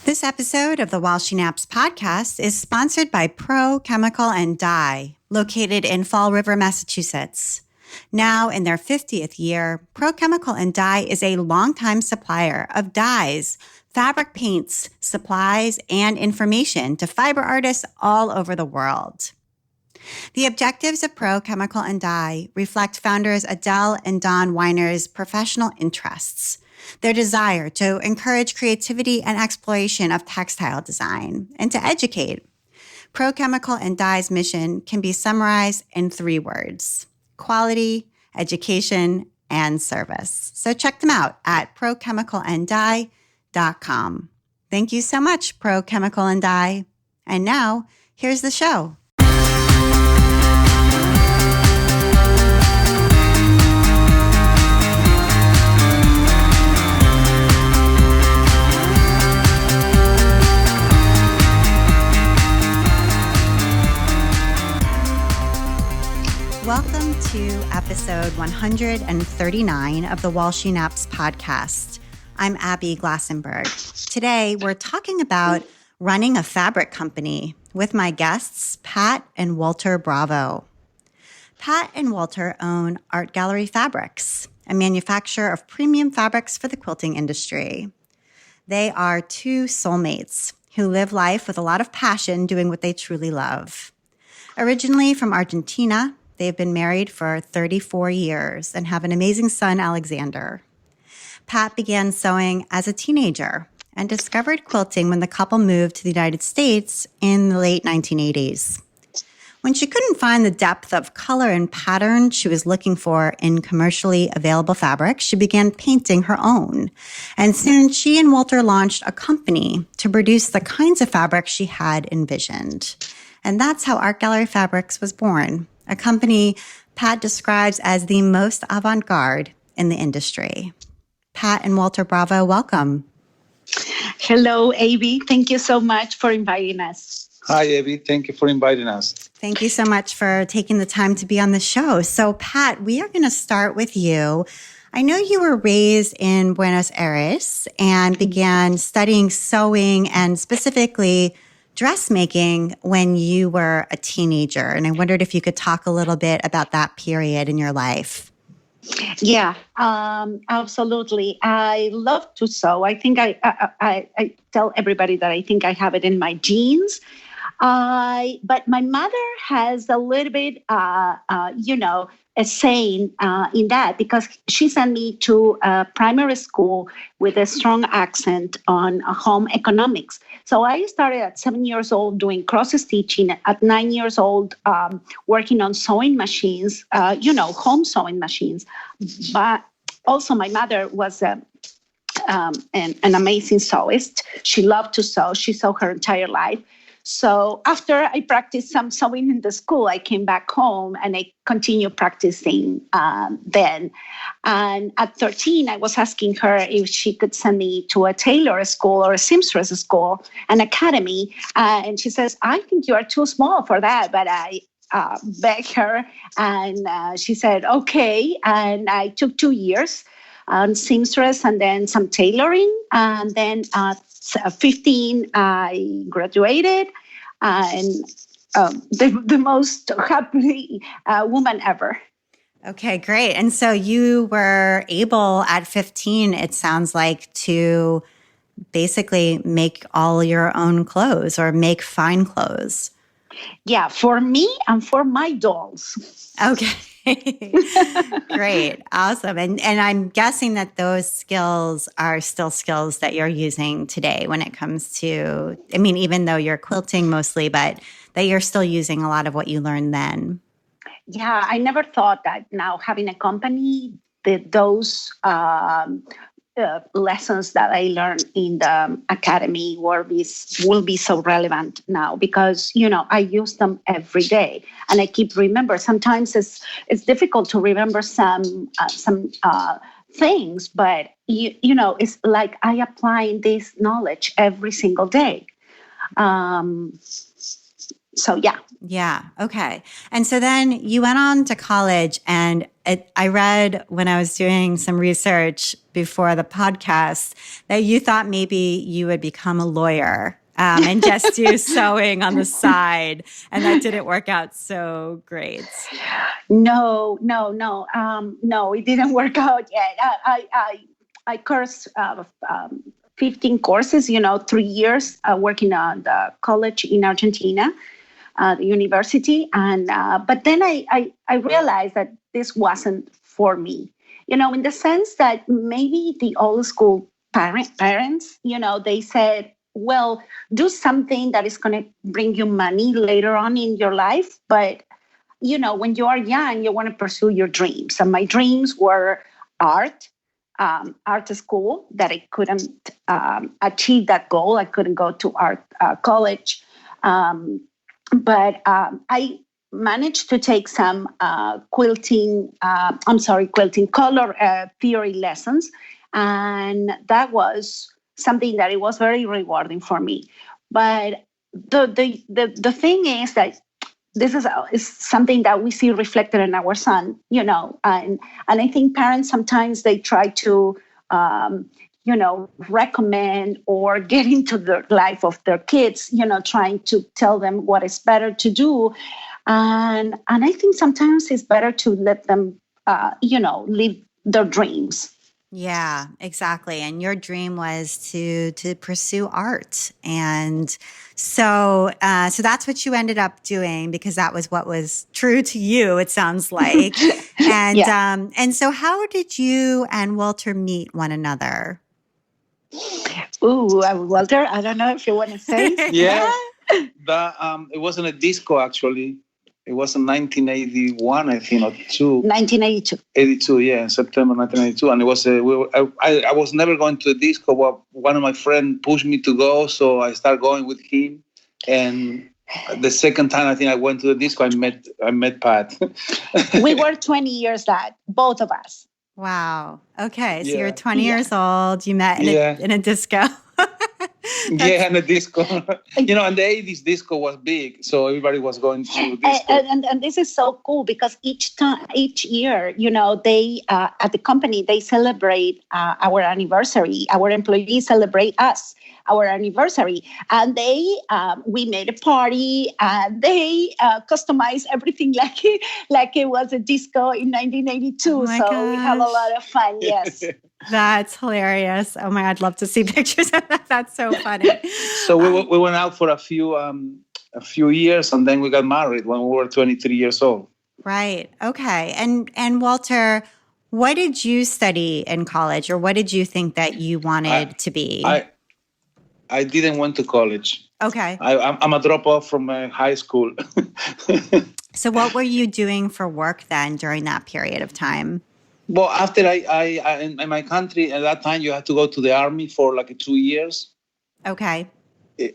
This episode of the While She Naps podcast is sponsored by Pro Chemical and Dye, located in Fall River, Massachusetts. Now in their 50th year, Pro Chemical and Dye is a longtime supplier of dyes, fabric paints, supplies, and information to fiber artists all over the world. The objectives of Pro Chemical and Dye reflect founders Adele and Don Weiner's professional interests, their desire to encourage creativity and exploration of textile design, and to educate. Pro Chemical and Dye's mission can be summarized in 3 words: quality, education, and service. So check them out at prochemicalanddye.com. Thank you so much, Pro Chemical and Dye. And now, here's the show. Welcome to episode 139 of the While She Naps podcast. I'm Abby Glassenberg. Today, we're talking about running a fabric company with my guests, Pat and Walter Bravo. Pat and Walter own Art Gallery Fabrics, a manufacturer of premium fabrics for the quilting industry. They are 2 soulmates who live life with a lot of passion doing what they truly love. Originally from Argentina, they've been married for 34 years and have an amazing son, Alexander. Pat began sewing as a teenager and discovered quilting when the couple moved to the United States in the late 1980s. When she couldn't find the depth of color and pattern she was looking for in commercially available fabric, she began painting her own. And soon she and Walter launched a company to produce the kinds of fabric she had envisioned. And that's how Art Gallery Fabrics was born, a company Pat describes as the most avant-garde in the industry. Pat and Walter Bravo, welcome. Hello, Abby. Thank you so much for inviting us. Hi, Abby. Thank you for inviting us. Thank you so much for taking the time to be on the show. So, Pat, we are going to start with you. I know you were raised in Buenos Aires and began studying sewing and specifically dressmaking when you were a teenager. And I wondered if you could talk a little bit about that period in your life. Yeah, absolutely. I love to sew. I think I tell everybody that I think I have it in my genes. But my mother has a little bit, a saying in that, because she sent me to a primary school with a strong accent on home economics. So I started at 7 years old doing cross-stitching, at 9 years old working on sewing machines, home sewing machines. But also my mother was an amazing sewist. She loved to sew. She sewed her entire life. So after I practiced some sewing in the school, I came back home and I continued practicing then. And at 13, I was asking her if she could send me to a tailor school or a seamstress school, an academy. And she says, I think you are too small for that. But I begged her and she said, okay. And I took 2 years on seamstress and then some tailoring. And then at 15, I graduated and the most happy woman ever. Okay, great. And so you were able at 15, it sounds like, to basically make all your own clothes or make fine clothes. Yeah, for me and for my dolls. Okay. Great. Awesome. And I'm guessing that those skills are still skills that you're using today when it comes to, even though you're quilting mostly, but that you're still using a lot of what you learned then. Yeah, I never thought that now having a company, those lessons that I learned in the academy will be so relevant now because, I use them every day. And I keep remember, sometimes it's difficult to remember some things, but, it's like I apply this knowledge every single day. So yeah. Yeah. Okay. And so then you went on to college, and I read when I was doing some research before the podcast that you thought maybe you would become a lawyer and just do sewing on the side, and that didn't work out so great. No, no, it didn't work out yet. I cursed 15 courses, 3 years working on the college in Argentina, the university. And but then I realized that this wasn't for me, in the sense that maybe the old school parents, they said, well, do something that is going to bring you money later on in your life. But when you are young, you want to pursue your dreams. And my dreams were art, art school, that I couldn't achieve that goal. I couldn't go to art college. But I managed to take some quilting color theory lessons. And that was something that it was very rewarding for me. But the thing is that this is something that we see reflected in our son, and I think parents sometimes they try to, recommend or get into the life of their kids, trying to tell them what is better to do. And I think sometimes it's better to let them, live their dreams. Yeah, exactly. And your dream was to pursue art, and so that's what you ended up doing, because that was what was true to you, it sounds like. And and so how did you and Walter meet one another? Ooh, Walter, I don't know if you want to say. Yeah, it wasn't a disco actually. It was in 1981, I think, or 1982. 82, yeah, September 1982. And it was I was never going to a disco, but one of my friends pushed me to go, so I started going with him. And the second time I think I went to the disco, I met Pat. We were 20 years that, both of us. Wow. Okay. So you're 20 years old. You met in a disco. Yeah, in a disco. In the 80s, disco was big, so everybody was going to disco. And this is so cool because each year, they at the company they celebrate our anniversary. Our employees celebrate our anniversary, and we made a party, and they customized everything like it was a disco in 1982. Oh so gosh. We have a lot of fun. Yes. That's hilarious. Oh my, I'd love to see pictures of that. That's so funny. So we went out for a few years, and then we got married when we were 23 years old. Right. Okay. And Walter, what did you study in college, or what did you think that you wanted to be? I didn't went to college. Okay. I'm a dropout from high school. So what were you doing for work then during that period of time? Well, after I in my country at that time, you had to go to the army for like 2 years. Okay.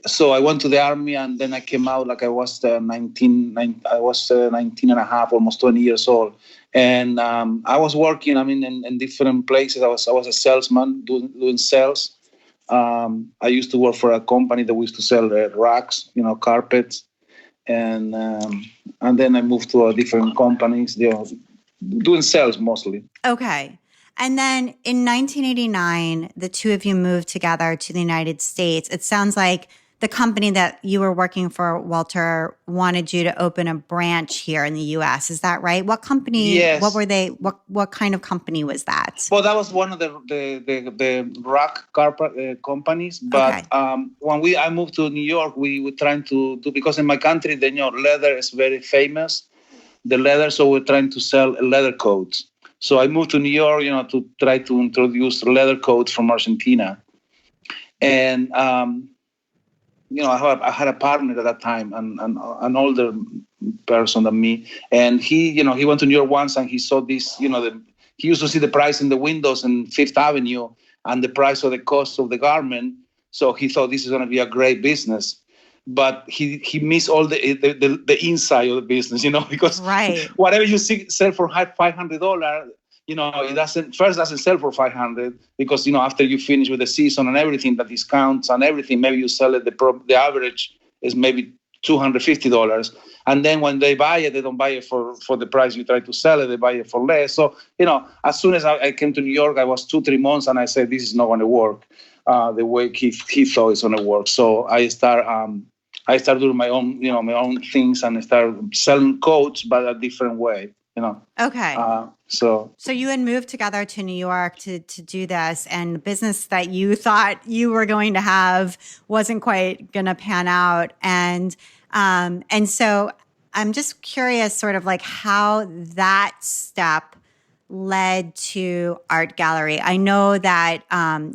So I went to the army, and then I came out like I was 19 and a half, almost 20 years old. And I was working, in different places. I was a salesman doing sales. I used to work for a company that we used to sell rugs, carpets. And then I moved to different companies, doing sales mostly. Okay. And then in 1989, the two of you moved together to the United States. It sounds like the company that you were working for, Walter, wanted you to open a branch here in the U.S. Is that right? What company? Yes. What were they? What kind of company was that? Well, that was one of the rock carpet companies. But Okay. When I moved to New York, we were trying to do, because in my country, leather is very famous. The leather, so we're trying to sell leather coats. So I moved to New York, to try to introduce leather coats from Argentina. And I had a partner at that time, an older person than me, and he went to New York once, and he saw this, he used to see the price in the windows in Fifth Avenue and the price of the cost of the garment. So he thought this is going to be a great business. But he missed all the inside of the business, because Right. whatever you sell for $500, it doesn't sell for $500, because after you finish with the season and everything, the discounts and everything, maybe you sell it. The average is maybe $250. And then when they buy it, they don't buy it for the price you try to sell it. They buy it for less. So, as soon as I came to New York, I was 2-3 months, and I said, this is not going to work the way he thought it's going to work. So I start doing my own, my own things, and start selling coats, but a different way, Okay. So you had moved together to New York to do this, and the business that you thought you were going to have wasn't quite going to pan out. And so I'm just curious sort of like how that step led to art gallery. I know that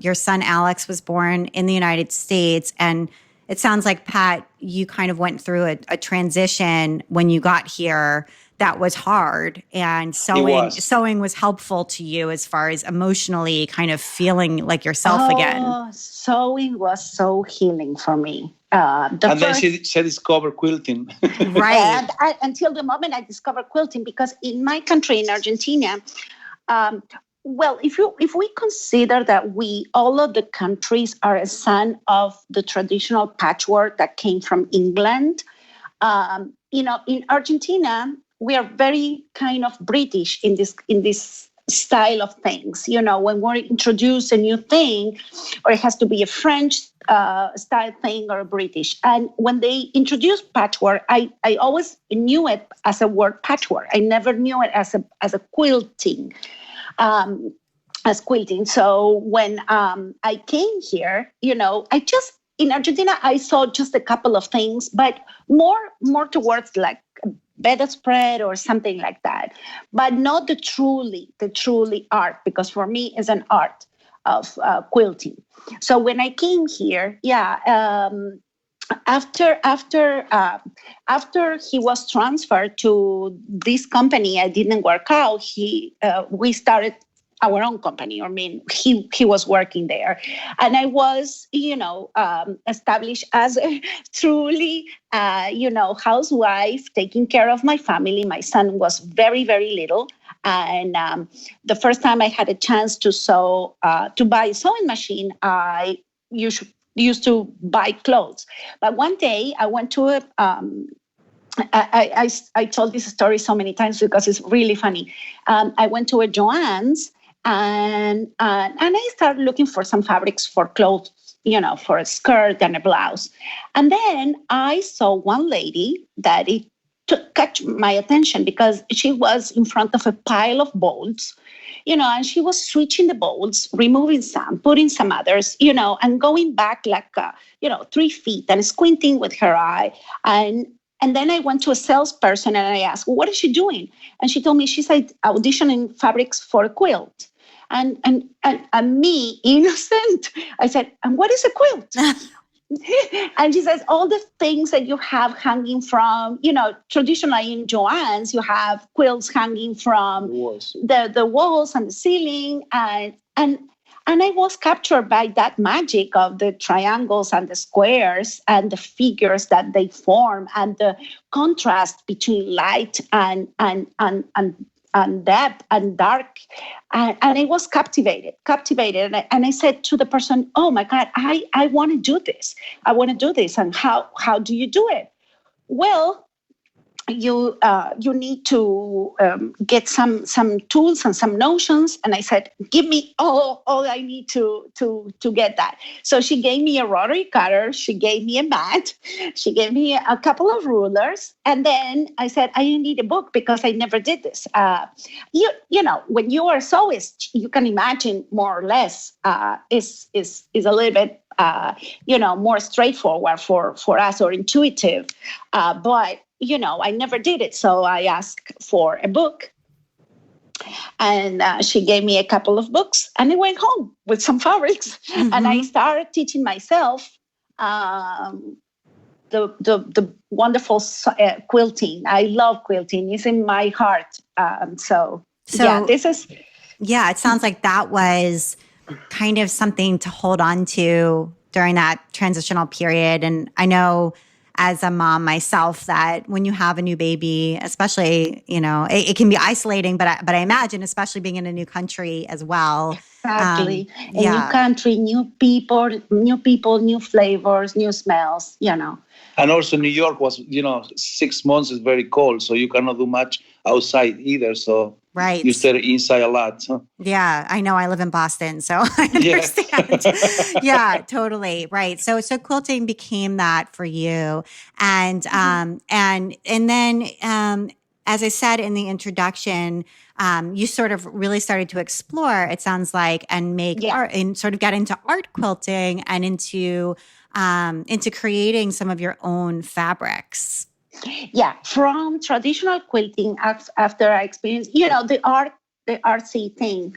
your son Alex was born in the United States, and it sounds like, Pat, you kind of went through a transition when you got here that was hard, and sewing was helpful to you as far as emotionally kind of feeling like yourself again. Sewing was so healing for me. Then she discovered quilting. Right. And until the moment I discovered quilting, because in my country, in Argentina, if we consider that all of the countries are a son of the traditional patchwork that came from England, in Argentina, we are very kind of British in this style of things. When we introduce a new thing, or it has to be a French style thing or a British. And when they introduced patchwork, I always knew it as a word patchwork. I never knew it as a quilting. As quilting. So when I came here, in Argentina, I saw just a couple of things, but more towards like bedspread or something like that, but not the truly art, because for me it's an art of quilting. So when I came here, after he was transferred to this company, I didn't work out. We started our own company. He was working there, and I was, established as a truly, housewife, taking care of my family. My son was very, very little, and the first time I had a chance to sew, to buy a sewing machine, I used to buy clothes. But one day I went to a I told this story so many times because it's really funny. I went to a Joann's, and I started looking for some fabrics for clothes, for a skirt and a blouse. And then I saw one lady that it catch my attention because she was in front of a pile of bolts, and she was switching the bolts, removing some, putting some others, and going back like, 3 feet and squinting with her eye. And then I went to a salesperson and I asked, well, what is she doing? And she told me she's auditioning fabrics for a quilt. And me, innocent, I said, and what is a quilt? And she says, all the things that you have hanging from, traditionally in Joann's, you have quilts hanging from the walls and the ceiling. And I was captured by that magic of the triangles and the squares and the figures that they form, and the contrast between light and depth and dark. And I was captivated. And I said to the person, oh my God, I want to do this. I want to do this. And how do you do it? Well, you need to get some tools and some notions. And I said, give me all I need to get that. So she gave me a rotary cutter. She gave me a mat. She gave me a couple of rulers. And then I said, I need a book because I never did this. When you are a sewist, you can imagine more or less is a little bit more straightforward for us, or intuitive. But I never did it. So I asked for a book, and she gave me a couple of books, and I went home with some fabrics. Mm-hmm. And I started teaching myself the wonderful quilting. I love quilting. It's in my heart. So this is. Yeah, it sounds like that was kind of something to hold on to during that transitional period. And I know as a mom myself that when you have a new baby, especially, it can be isolating, but I imagine, especially being in a new country as well. Exactly. A new country, new people, new flavors, new smells, And also New York was, 6 months is very cold, so you cannot do much outside either. So right. You stay inside a lot. Huh? Yeah, I know. I live in Boston, so I understand. Yeah, totally. Right. So quilting became that for you. And then as I said in the introduction, you sort of really started to explore, it sounds like, and make art and sort of get into art quilting and into creating some of your own fabrics. Yeah, from traditional quilting, after I experienced, the artsy thing,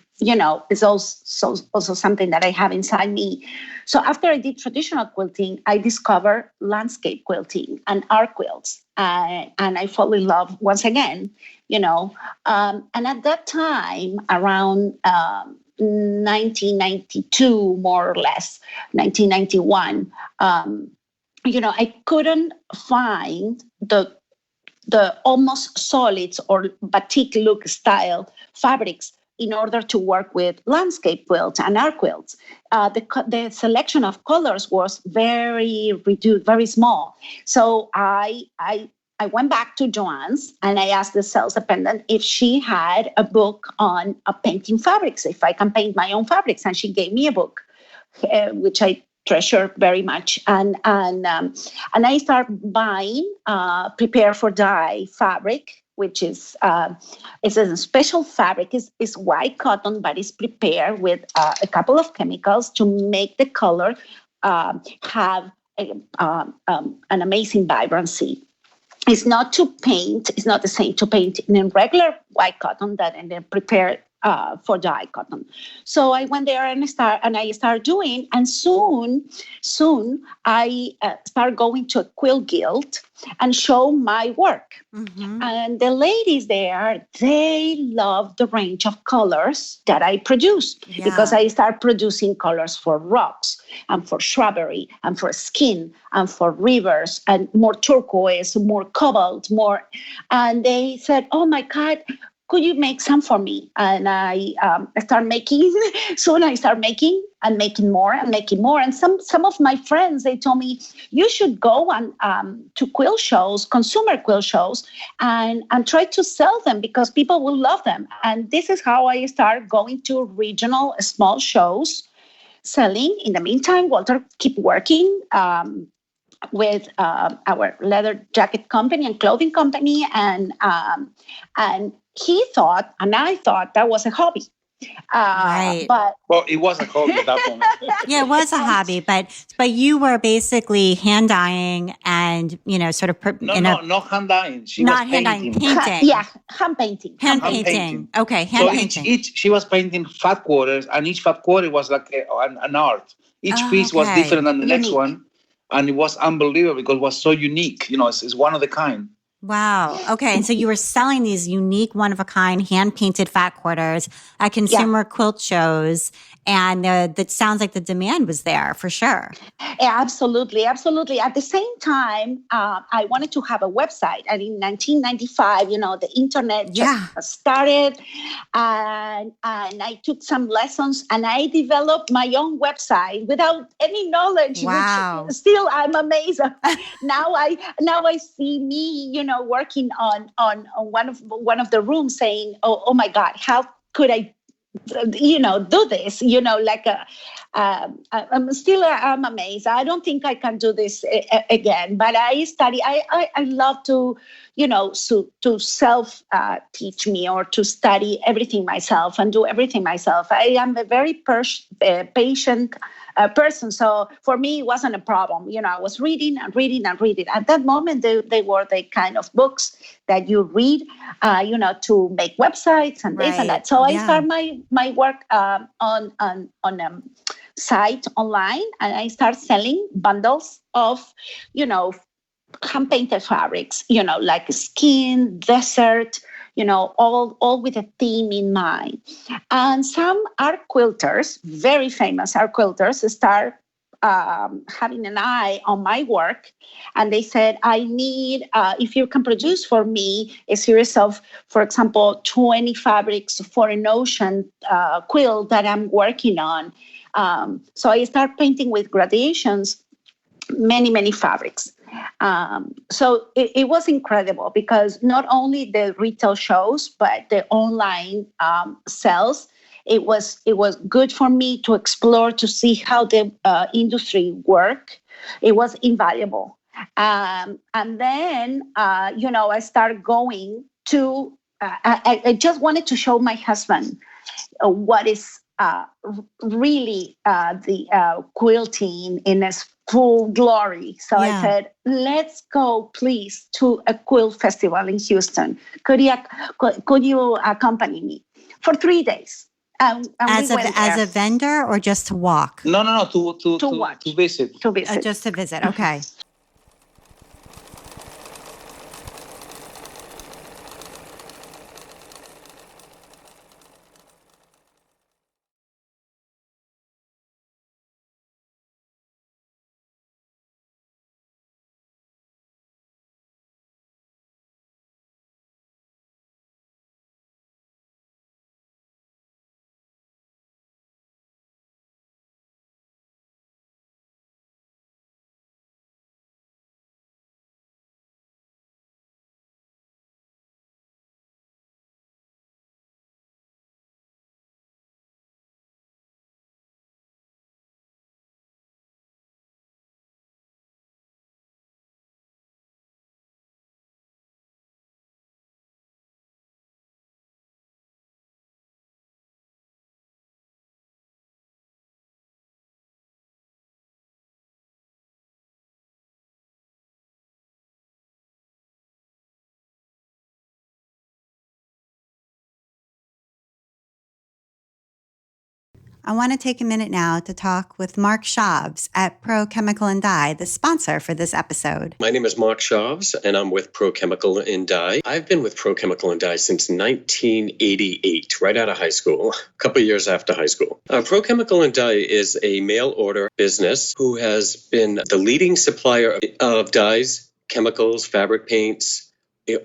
is also something that I have inside me. So after I did traditional quilting, I discovered landscape quilting and art quilts. And I fell in love once again, and at that time, around 1992, more or less, 1991, I couldn't find the almost solids or batik look style fabrics in order to work with landscape quilts and art quilts. The selection of colors was very reduced, very small. So I went back to Joann's and I asked the sales attendant if she had a book on painting fabrics, if I can paint my own fabrics, and she gave me a book, which I treasure very much, and I start buying prepare for dye fabric, which is it's a special fabric. It's white cotton, but it's prepared with a couple of chemicals to make the color have an amazing vibrancy. It's not to paint. It's not the same to paint in regular white cotton that and then prepare for dye cotton. So I went there and I started doing, and soon I started going to a quilt guild and show my work. Mm-hmm. And the ladies there, they love the range of colors that I produced because I started producing colors for rocks and for shrubbery and for skin and for rivers and more turquoise, more cobalt, more. And they said, "Oh my God, could you make some for me?" And I start making. Soon I start making and making more and making more. And some of my friends, they told me, you should go on to quilt shows, consumer quilt shows, and try to sell them because people will love them. And this is how I started going to regional small shows, selling. In the meantime, Walter keep working with our leather jacket company and clothing company, and he thought, and I thought that was a hobby. Right. But it was a hobby at that point. Yeah, it was a hobby, but you were basically hand dyeing and sort of not hand dyeing. She not was hand dyeing, painting. Hand painting. Hand painting. Okay, hand painting. Each she was painting fat quarters, and each fat quarter was like an art. Each piece was different than the next one, and it was unbelievable because it was so unique. It's one of the kind. Wow. Okay. And so you were selling these unique, one-of-a-kind, hand-painted fat quarters at consumer quilt shows, and that sounds like the demand was there for sure. Yeah, absolutely. At the same time, I wanted to have a website. And in 1995, the internet just started, and I took some lessons, and I developed my own website without any knowledge. Wow. Which still I'm amazed. Now I see me, working on one of the rooms, saying, "Oh my God, how could I?" do this, like I'm amazed. I don't think I can do this again, but I study. I love to, to self teach me or to study everything myself and do everything myself. I am a very patient person. So for me, it wasn't a problem. I was reading and reading and reading. At that moment, they were the kind of books that you read, to make websites and this and that. So I started my work on site online, and I start selling bundles of, hand-painted fabrics, like skin, desert, all with a theme in mind. And some art quilters, very famous art quilters, start having an eye on my work. And they said, I need, if you can produce for me a series of, for example, 20 fabrics for an ocean quilt that I'm working on. So I start painting with gradations, many fabrics. So it was incredible because not only the retail shows, but the online sales, it was good for me to explore, to see how the industry work. It was invaluable. And then, I started going to, I just wanted to show my husband what is really the quilting in its full glory. So I said, let's go, please, to a quilt festival in Houston. Could you accompany me for 3 days? And as a vendor or just to walk? No, to watch. To visit. To visit. Just to visit. Okay. I want to take a minute now to talk with Mark Schaubs at Pro Chemical and Dye, the sponsor for this episode. My name is Mark Schaubs, and I'm with Pro Chemical and Dye. I've been with Pro Chemical and Dye since 1988, right out of high school, a couple of years after high school. Pro Chemical and Dye is a mail order business who has been the leading supplier of dyes, chemicals, fabric paints,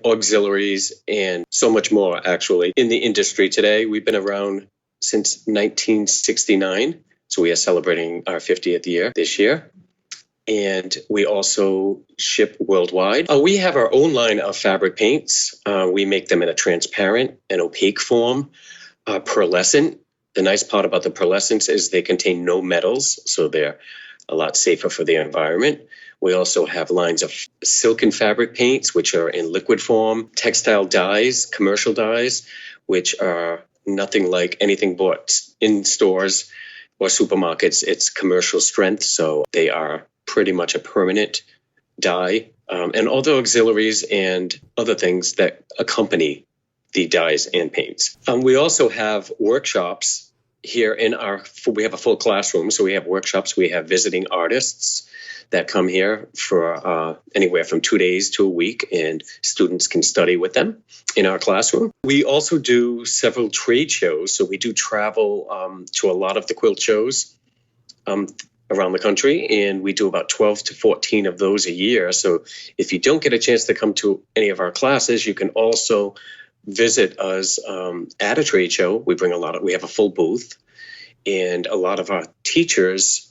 auxiliaries, and so much more, actually, in the industry today. We've been around since 1969. So we are celebrating our 50th year this year. And we also ship worldwide. We have our own line of fabric paints. We make them in a transparent and opaque form, pearlescent. The nice part about the pearlescents is they contain no metals, so they're a lot safer for the environment. We also have lines of silken fabric paints, which are in liquid form, textile dyes, commercial dyes, which are nothing like anything bought in stores or supermarkets. It's commercial strength, so they are pretty much a permanent dye, and all the auxiliaries and other things that accompany the dyes and paints. We also have workshops here we have a full classroom, so we have workshops. We have visiting artists that come here for anywhere from 2 days to a week, and students can study with them in our classroom. We also do several trade shows, so we do travel to a lot of the quilt shows around the country, and we do about 12 to 14 of those a year. So if you don't get a chance to come to any of our classes, you can also visit us at a trade show. We have a full booth, and a lot of our teachers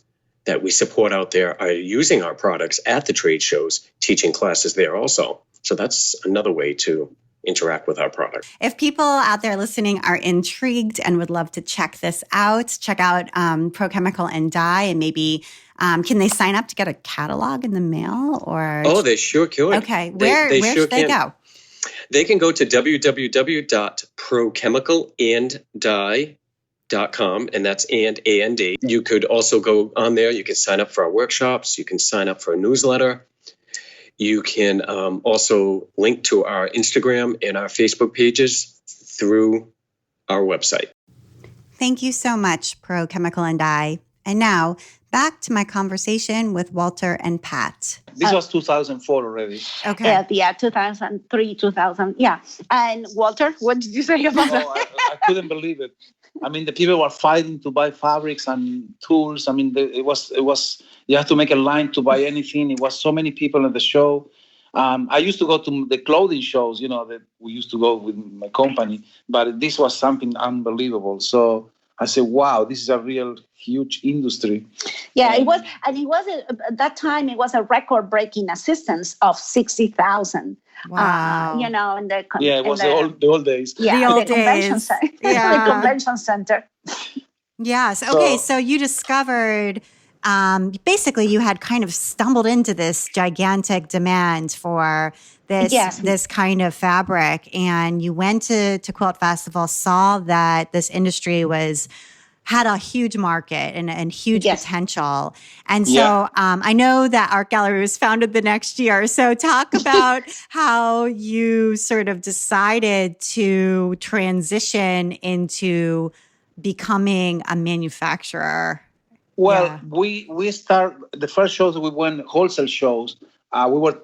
that we support out there are using our products at the trade shows, teaching classes there also. So that's another way to interact with our product. If people out there listening are intrigued and would love to check out Pro Chemical and Dye, and maybe can they sign up to get a catalog in the mail? Or they sure could. Okay, where should they go? They can go to www.prochemicalanddye.com, and that's A&D. You could also go on there. You can sign up for our workshops. You can sign up for a newsletter. You can also link to our Instagram and our Facebook pages through our website. Thank you so much, Pro Chemical and Dye. And now back to my conversation with Walter and Pat. This was 2004 already. Okay. Yeah, 2003, 2000. Yeah. And Walter, what did you say about that? I couldn't believe it. I mean, the people were fighting to buy fabrics and tools. I mean, it was you have to make a line to buy anything. It was so many people at the show. I used to go to the clothing shows, that we used to go with my company, but this was something unbelievable. So I said, wow, this is a real huge industry. Yeah, it was at that time, it was a record-breaking assistance of 60,000. Wow. In the it was the old days. Yeah, the old convention days. center. Yeah. The convention center. Yes. Okay. So you discovered, basically, you had kind of stumbled into this gigantic demand for this kind of fabric, and you went to Quilt Festival, saw that this industry had a huge market and huge potential. And so I know that Art Gallery was founded the next year. So talk about how you sort of decided to transition into becoming a manufacturer. Well, we start the first shows we went wholesale shows. We were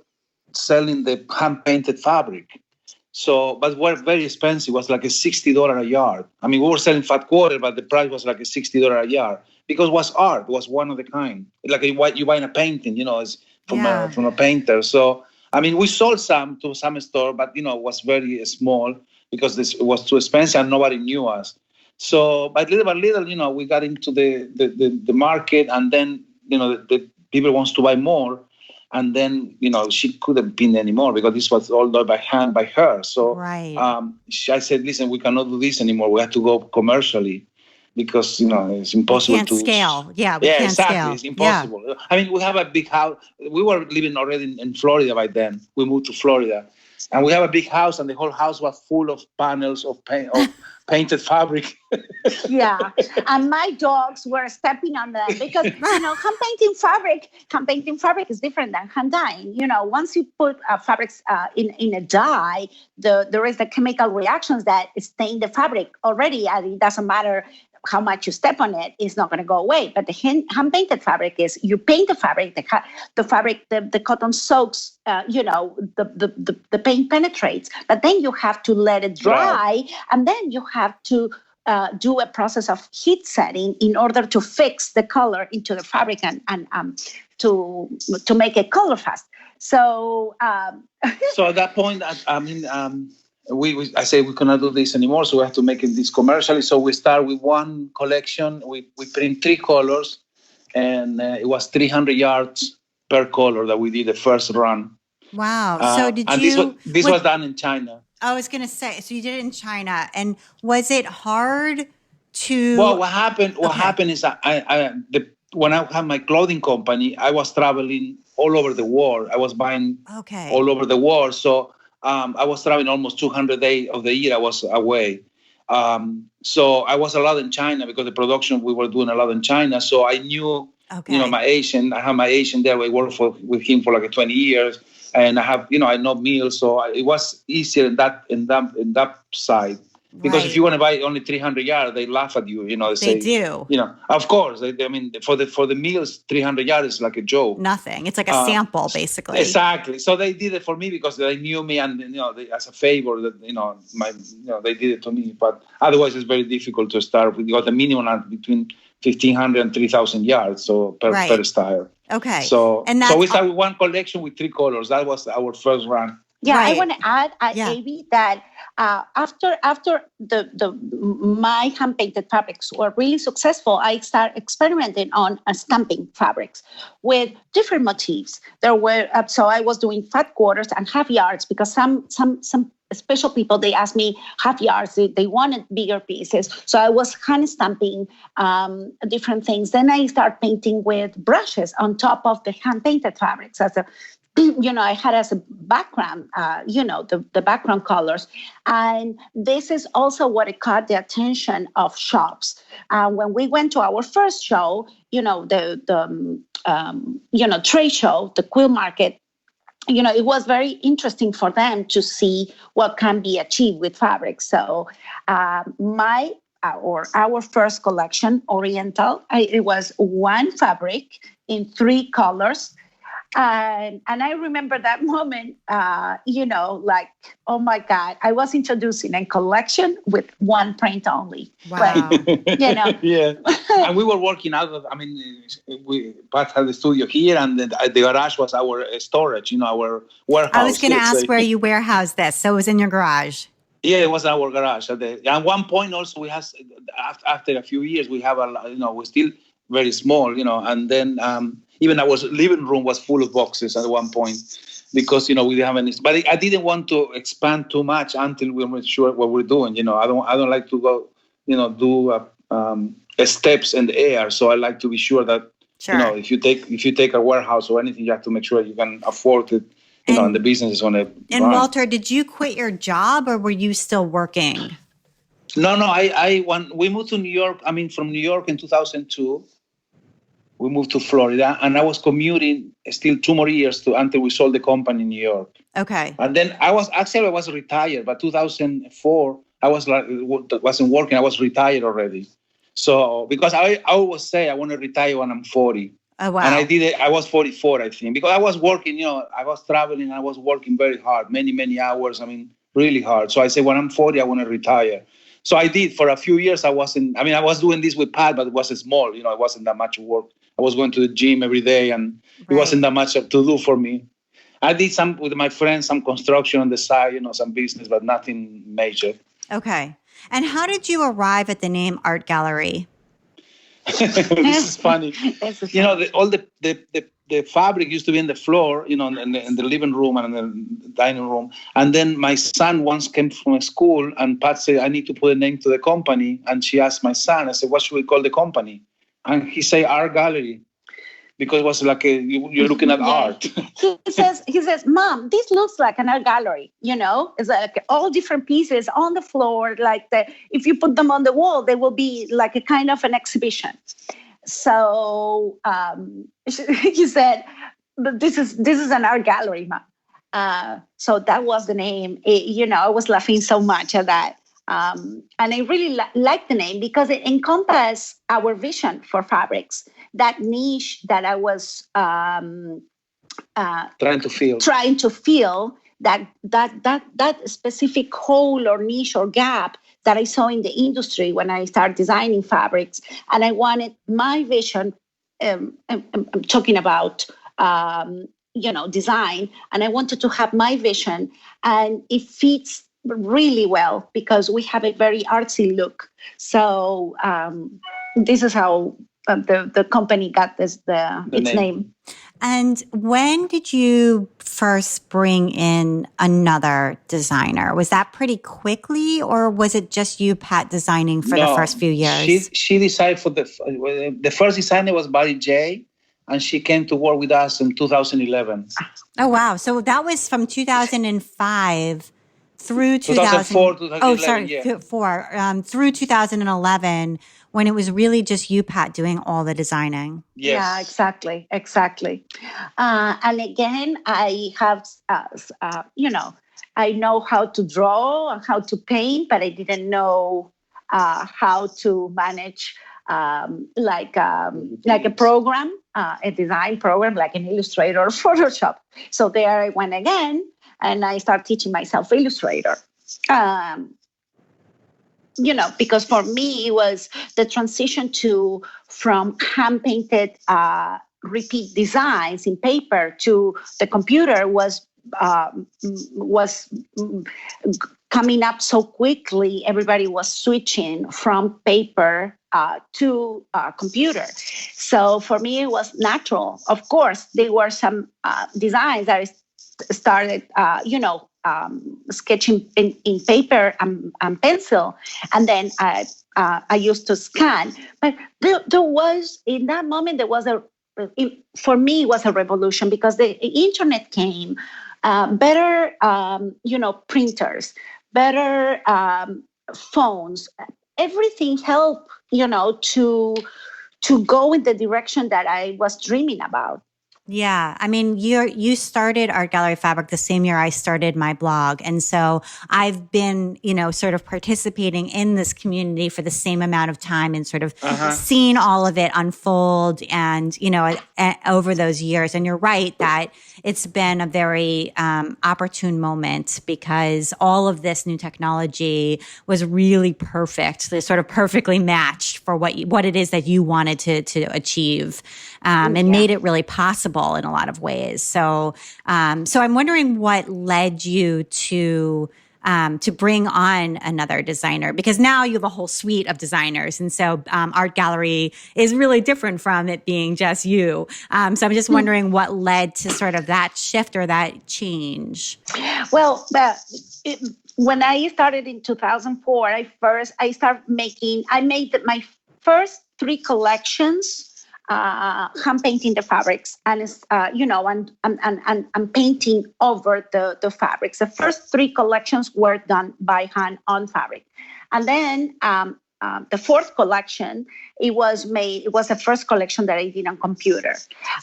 selling the hand painted fabric. So, but were very expensive. It was like $60 a yard. I mean, we were selling fat quarter, but the price was like $60 a yard because it was art. It was one of a kind. Like you buying a painting, it's from a painter. So, I mean, we sold some to some store, but it was very small because it was too expensive and nobody knew us. So, but little by little, we got into the market, and then the people wants to buy more. And then, she couldn't pin anymore because this was all done by hand by her. So I said, listen, we cannot do this anymore. We have to go commercially because, it's impossible to scale. Yeah, we can't exactly. Scale. It's impossible. Yeah. I mean, we have a big house. We were living already in Florida by then. We moved to Florida. And we have a big house, and the whole house was full of panels of painted fabric. Yeah, and my dogs were stepping on them because hand painting fabric is different than hand dyeing. Once you put fabrics in a dye, there is the chemical reactions that stain the fabric already, and it doesn't matter how much you step on it, it's not going to go away. But the hand painted fabric is you paint the fabric, the cotton soaks, the paint penetrates, but then you have to let it dry, and then you have to do a process of heat setting in order to fix the color into the fabric and to make it color fast. So, so at that point, I mean. I say we cannot do this anymore, so we have to make this commercially. So we start with one collection. We print 3 colors, and it was 300 yards per color that we did the first run. Wow! So did you? This was done in China. I was going to say, so you did it in China, and was it hard to? Well, what happened is that when I had my clothing company, I was traveling all over the world. I was buying all over the world, so. I was traveling almost 200 days of the year. I was away. So I was a lot in China because the production we were doing a lot in China. So I knew, my agent. I have my agent there. I worked with him for like 20 years, and I have, I know Mills. So it was easier in that side. Because if you want to buy only 300 yards, they laugh at you. They say, do. Of course. I mean, for the Mills, 300 yards is like a joke. Nothing. It's like a sample, basically. Exactly. So they did it for me because they knew me, and as a favor, that they did it to me. But otherwise, it's very difficult to start. We got a minimum between 1,500 and 3,000 yards, so per style. Okay. So we started with one collection with 3 colors. That was our first run. Yeah, I want to add, Avi, that after my hand painted fabrics were really successful, I started experimenting on stamping fabrics with different motifs. There were so I was doing fat quarters and half yards because some special people, they asked me half yards. They wanted bigger pieces, so I was hand stamping different things. Then I started painting with brushes on top of the hand painted fabrics I had as a background, the background colors. And this is also what it caught the attention of shops. When we went to our first show, the trade show, the quilt market, it was very interesting for them to see what can be achieved with fabric. So our first collection, Oriental, it was one fabric in 3 colors. And I remember that moment, like, oh my God, I was introducing a collection with one print only. Wow. Yeah. And we were working out of, Pat had the studio here, and the garage was our storage, our warehouse. I was going to ask where you warehouse this. So it was in your garage. Yeah, it was our garage. At one point also we have, after a few years, we have we're still very small, and then even our living room was full of boxes at one point because, we didn't have any, but I didn't want to expand too much until we were sure what we're doing. I don't like to go, do steps in the air. So I like to be sure that, Sure. if you take a warehouse or anything, you have to make sure you can afford it. And the business is going to And run. Walter, did you quit your job or were you still working? No. We moved to New York. From New York in 2002, we moved to Florida, and I was commuting still 2 more years until we sold the company in New York. Okay. And then I was retired, but 2004, I wasn't working. I was retired already. So because I always say I want to retire when I'm 40. Oh, wow. And I did it. I was 44, I think, because I was working, I was traveling. I was working very hard, many, many hours. Really hard. So I said, when I'm 40, I want to retire. So I did for a few years. I was doing this with Pat, but it was small. It wasn't that much work. I was going to the gym every day, and it wasn't that much to do for me. I did some with my friends, some construction on the side, some business, but nothing major. Okay. And how did you arrive at the name Art Gallery? This is funny. All the fabric used to be in the floor, in the living room and in the dining room. And then my son once came from school, and Pat said, I need to put a name to the company. And she asked my son, I said, what should we call the company? And he said, Art Gallery. Because it was like you're looking at art. He says, Mom, this looks like an art gallery. It's like all different pieces on the floor. Like if you put them on the wall, they will be like a kind of an exhibition. So he said, but this is an art gallery, Mom. So that was the name. I was laughing so much at that. And I really like the name because it encompasses our vision for fabrics, that niche that I was trying to fill, that specific hole or niche or gap that I saw in the industry when I started designing fabrics. And I wanted my vision, I'm talking about, design, and I wanted to have my vision, and it fits really well because we have a very artsy look. So this is how the company got its name. And when did you first bring in another designer? Was that pretty quickly, or was it just you, Pat, designing for the first few years? She decided for the first designer was Barry J, and she came to work with us in 2011. Oh, wow. So that was from 2005 through 2004, 2011. Oh, sorry, through 2011, when it was really just you, Pat, doing all the designing. Yes. Yeah, exactly. And again, I have, I know how to draw and how to paint, but I didn't know how to manage like a program, a design program, like an Illustrator or Photoshop. So there I went again, and I started teaching myself Illustrator. Because for me, it was the transition from hand-painted repeat designs in paper to the computer was coming up so quickly. Everybody was switching from paper to computer. So for me, it was natural. Of course, there were some designs that I started, sketching in paper and pencil, and then I used to scan. But there was, in that moment, for me, it was a revolution because the internet came, better, printers, better phones. Everything helped, to go in the direction that I was dreaming about. Yeah. I mean, you started Art Gallery Fabric the same year I started my blog. And so I've been, sort of participating in this community for the same amount of time and sort of seen all of it unfold and, over those years. And you're right that it's been a very opportune moment because all of this new technology was really perfect. They're sort of perfectly matched for what it is that you wanted to achieve and made it really possible in a lot of ways. So I'm wondering what led you to bring on another designer, because now you have a whole suite of designers. And so Art Gallery is really different from it being just you. So I'm just wondering what led to sort of that shift or that change. Well, when I started in 2004, I made my first 3 collections hand painting the fabrics and and painting over the fabrics. The first 3 collections were done by hand on fabric, and then the 4th collection it was the first collection that I did on computer,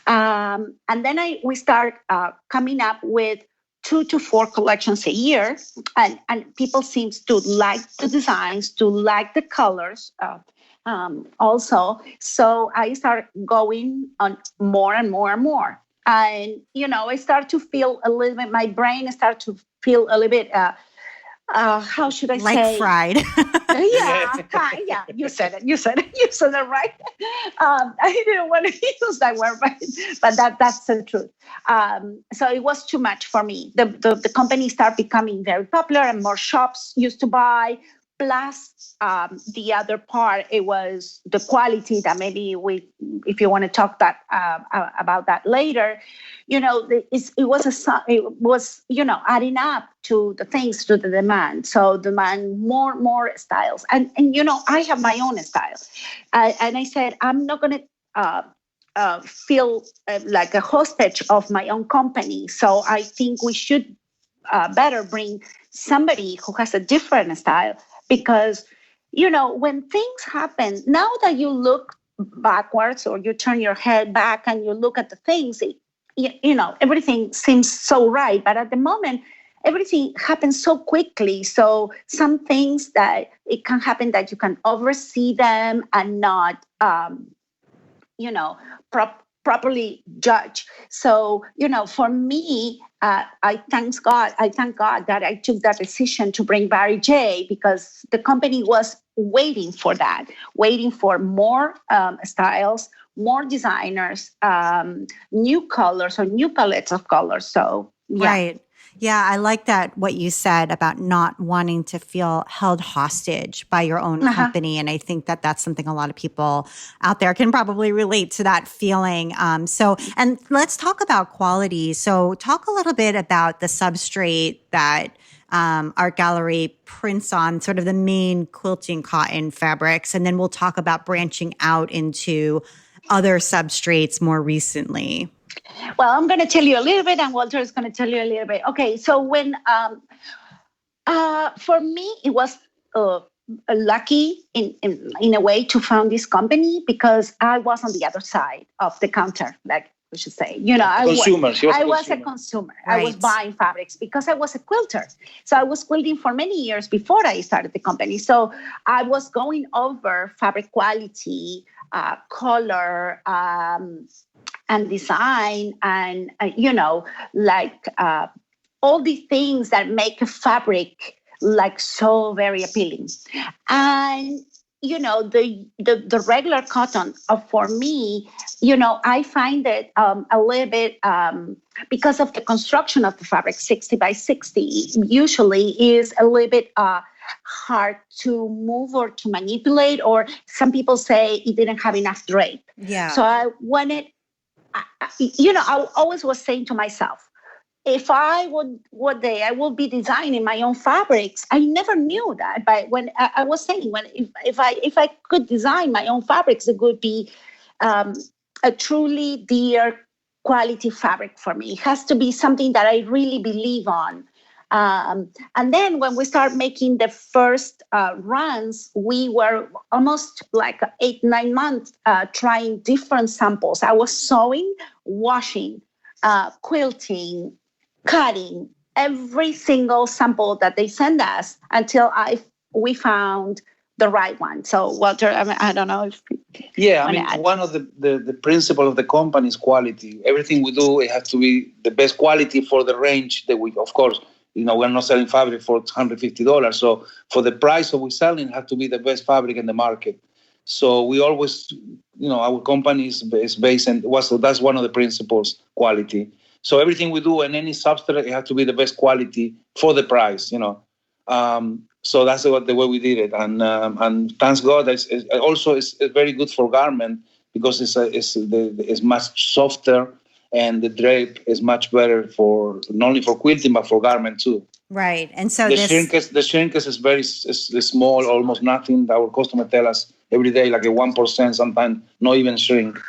and then we start coming up with 2 to 4 collections a year, and people seem to like the designs, to like the colors. Also, so I started going on more and more and more. And, I started to feel a little bit, my brain started to feel a little bit, how should I say? Like fried. Yeah, you said it right. I didn't want to use that word, but that's the truth. So it was too much for me. The company started becoming very popular and more shops used to buy. Plus, the other part, it was the quality that maybe if you want to talk about that later, it was adding up to the things, to the demand. So demand more styles, and I have my own style, and I said I'm not going to feel like a hostage of my own company. So I think we should better bring somebody who has a different style. Because, when things happen, now that you look backwards or you turn your head back and you look at the things, everything seems so right. But at the moment, everything happens so quickly. So some things that it can happen that you can oversee them and not, properly judge. So, for me, I thank God that I took that decision to bring Barry J, because the company was waiting for that, waiting for more styles, more designers, new colors or new palettes of colors. So, yeah. Right. Yeah, I like that, what you said about not wanting to feel held hostage by your own company. And I think that that's something a lot of people out there can probably relate to, that feeling. And let's talk about quality. So talk a little bit about the substrate that Art Gallery prints on, sort of the main quilting cotton fabrics. And then we'll talk about branching out into other substrates more recently. Well, I'm going to tell you a little bit, and Walter is going to tell you a little bit. Okay, so when for me, it was lucky in a way to found this company, because I was on the other side of the counter, like we should say. I was a consumer. Right. I was buying fabrics because I was a quilter. So I was quilting for many years before I started the company. So I was going over fabric quality, color, and design, and all these things that make a fabric like so very appealing. And the regular cotton, for me, I find it a little bit, because of the construction of the fabric, 60 by 60 usually is a little bit hard to move or to manipulate, or some people say it didn't have enough drape. Yeah. So I wanted, I always was saying to myself, if I would one day I will be designing my own fabrics. I never knew that, but when I was saying, if I could design my own fabrics, it would be a truly dear quality fabric for me. It has to be something that I really believe on, And then when we started making the first runs, we were almost like 8-9 months trying different samples. I was sewing, washing, quilting, cutting, every single sample that they send us until we found the right one. So, Walter, I don't know if... Yeah, I mean, one of the principle of the company is quality. Everything we do, it has to be the best quality for the range that we, of course, we're not selling fabric for $150. So for the price that we're selling, it has to be the best fabric in the market. So we always, our company is based on, that's one of the principles, quality. So everything we do in any substrate, it has to be the best quality for the price, So that's the way we did it. And thanks God, it's very good for garment because it's much softer and the drape is much better for not only for quilting, but for garment too. Right. And so the shrinkage is very small, almost nothing. Our customer tell us every day, like a 1%, sometimes not even shrink.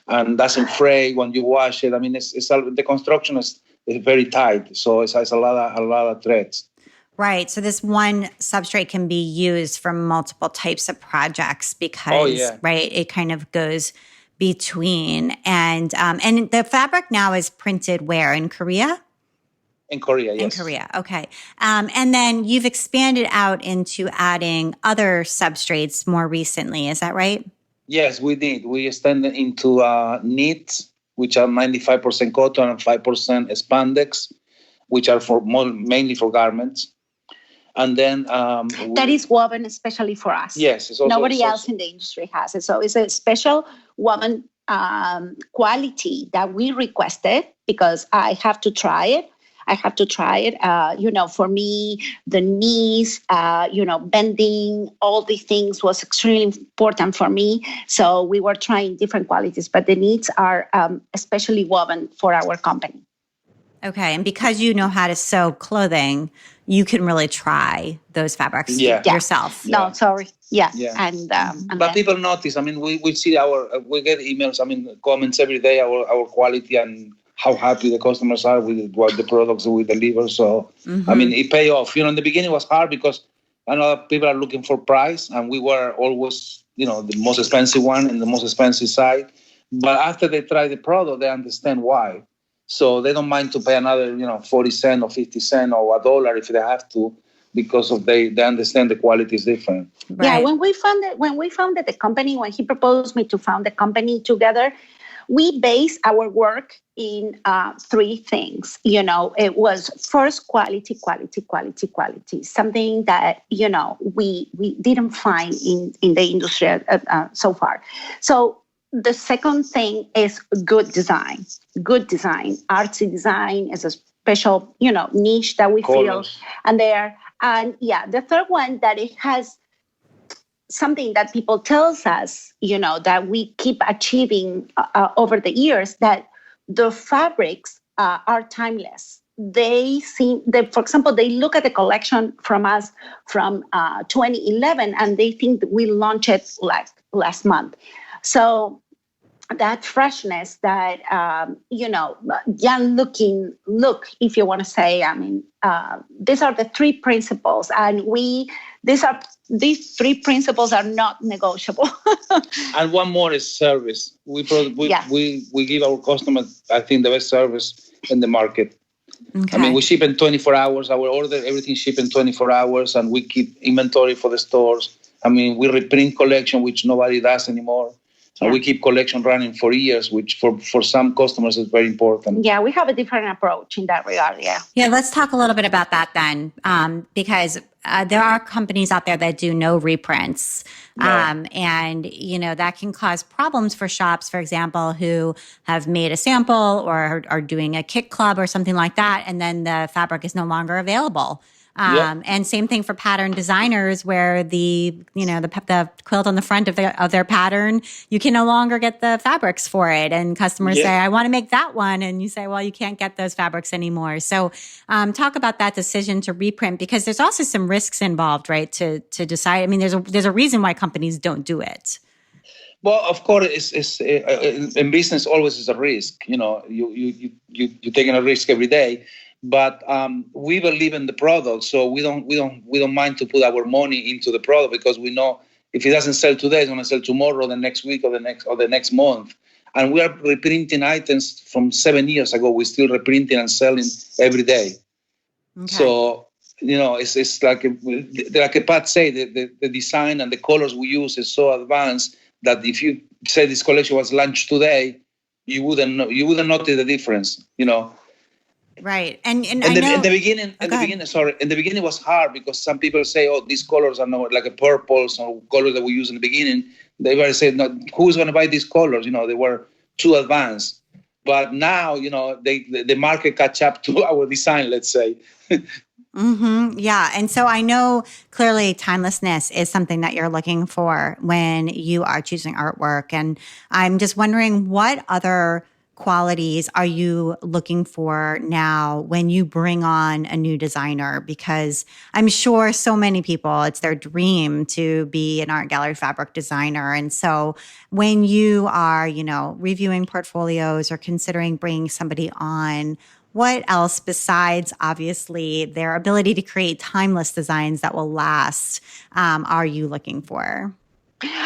And doesn't fray when you wash it. I mean, the construction is very tight. So it has a lot of threads. Right. So this one substrate can be used for multiple types of projects because, right, it kind of goes between. And the fabric now is printed where? In Korea? In Korea, yes. In Korea, okay. And then you've expanded out into adding other substrates more recently. Is that right? Yes, we did. We extended into knits, which are 95% cotton and 5% spandex, which are mainly for garments. And then that is woven especially for us. Yes, nobody else in the industry has it. So it's a special woven quality that we requested because I have to try it. For me, the knees, bending, all these things was extremely important for me. So we were trying different qualities, but the knits are especially woven for our company. Okay. And because you know how to sew clothing, you can really try those fabrics yourself. No, sorry. Yeah. And but people notice, I mean, we see we get emails, comments every day, our quality and how happy the customers are with what the products we deliver. So, it pay off. In the beginning it was hard because I know people are looking for price and we were always, the most expensive one and the most expensive side. But after they try the product, they understand why. So they don't mind to pay another, 40 cents or 50 cents or $1 if they have to, because they understand the quality is different. Right. Yeah, when we founded the company, when he proposed me to found the company together, we based our work in 3 things. It was first quality, something that, we didn't find in the industry so far. So the second thing is good design. Artsy design is a special, niche that we feel. And the third one that it has something that people tells us, that we keep achieving over the years, that the fabrics are timeless. For example, they look at the collection from us from 2011 and they think that we launched it like last month. So that freshness, that, young looking look, if you want to say, these are the 3 principles. And these 3 principles are not negotiable. And one more is service. We give our customers, I think, the best service in the market. Okay. We ship in 24 hours. Our order, everything ship in 24 hours. And we keep inventory for the stores. We reprint collection, which nobody does anymore. And we keep collection running for years, which for some customers is very important. Yeah, we have a different approach in that regard, Yeah, let's talk a little bit about that then, because there are companies out there that do no reprints. And, that can cause problems for shops, for example, who have made a sample or are doing a kit club or something like that, and then the fabric is no longer available. And same thing for pattern designers, where the quilt on the front of their pattern, you can no longer get the fabrics for it. And customers say, I want to make that one. And you say, well, you can't get those fabrics anymore. So talk about that decision to reprint, because there's also some risks involved, right? To decide. There's a reason why companies don't do it. Well, of course, it's in business always is a risk. You're taking a risk every day. but we believe in the product, so we don't mind to put our money into the product, because we know if it doesn't sell today, it's going to sell tomorrow, the next week, or the next month. And we are reprinting items from 7 years ago. We're still reprinting and selling every day. Okay. So it's like Pat said, the design and the colors we use is so advanced that if you say this collection was launched today, you wouldn't notice the difference. Right. And in the beginning, it was hard, because some people say, "Oh, these colors are not like a purples or colors that we use in the beginning." They were saying, "No, who's going to buy these colors?" They were too advanced. But now, the market catch up to our design, let's say. Mm-hmm. Yeah. And so I know clearly timelessness is something that you're looking for when you are choosing artwork. And I'm just wondering, what other qualities are you looking for now when you bring on a new designer? Because I'm sure so many people, it's their dream to be an art gallery fabric designer. And so when you are, reviewing portfolios or considering bringing somebody on, what else besides obviously their ability to create timeless designs that will last are you looking for?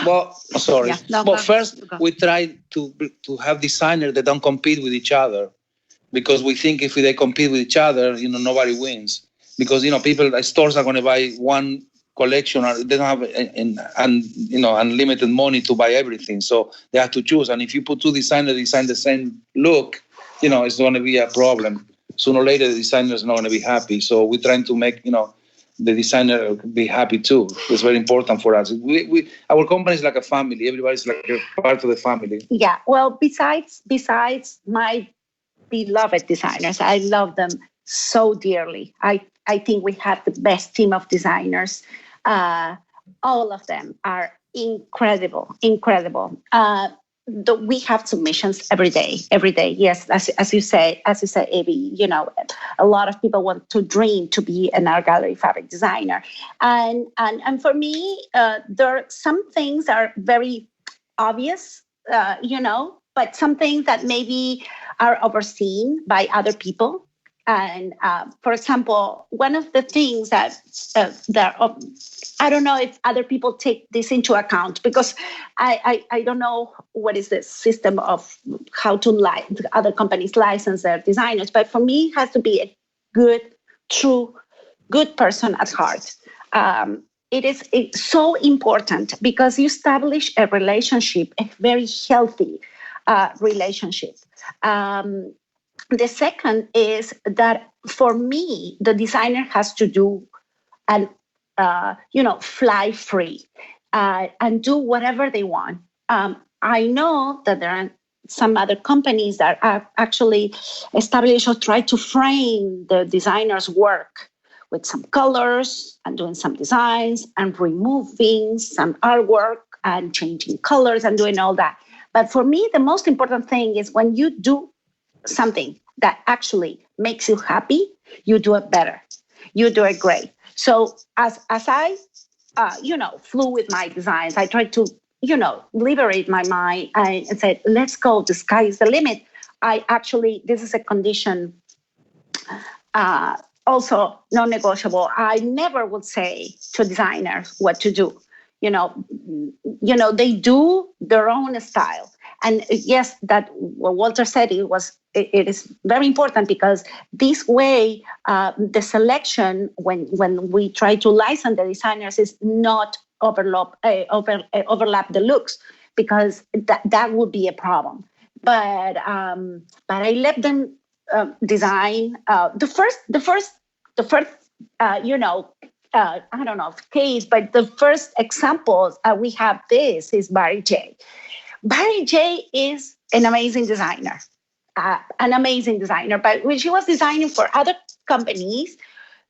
Well, sorry. First, we try to have designers that don't compete with each other, because we think if they compete with each other, nobody wins. Because people, stores are going to buy one collection, or they don't have unlimited money to buy everything, so they have to choose. And if you put two designers design the same look, it's going to be a problem. Sooner or later, the designer is not going to be happy. So we're trying to make the designer be happy too. It's very important for us. Our company is like a family. Everybody's like a part of the family. Yeah. Well, besides my beloved designers, I love them so dearly. I think we have the best team of designers. All of them are incredible. We have submissions every day. Yes, as you say, Abby, a lot of people want to dream to be an art gallery fabric designer. And for me, there some things are very obvious, but some things that maybe are overseen by other people. And for example, one of the things that I don't know if other people take this into account, because I don't know what is the system of how to other companies license their designers. But for me, it has to be a good person at heart. It's so important, because you establish a relationship, a very healthy relationship. The second is that for me, the designer has to do and fly free and do whatever they want. I know that there are some other companies that are actually established or try to frame the designer's work with some colors and doing some designs and removing some artwork and changing colors and doing all that. But for me, the most important thing is when you do something that actually makes you happy, you do it better. You do it great. So as I, flew with my designs, I tried to, liberate my mind and said, let's go. The sky is the limit. This is a condition, also non-negotiable. I never would say to designers what to do. They do their own style. And yes, that what Walter said, it is very important, because this way the selection when we try to license the designers is not overlap the looks, because that would be a problem. But I let them design the first I don't know case, but the first examples we have this is Barry J. Barry J is an amazing designer. But when she was designing for other companies,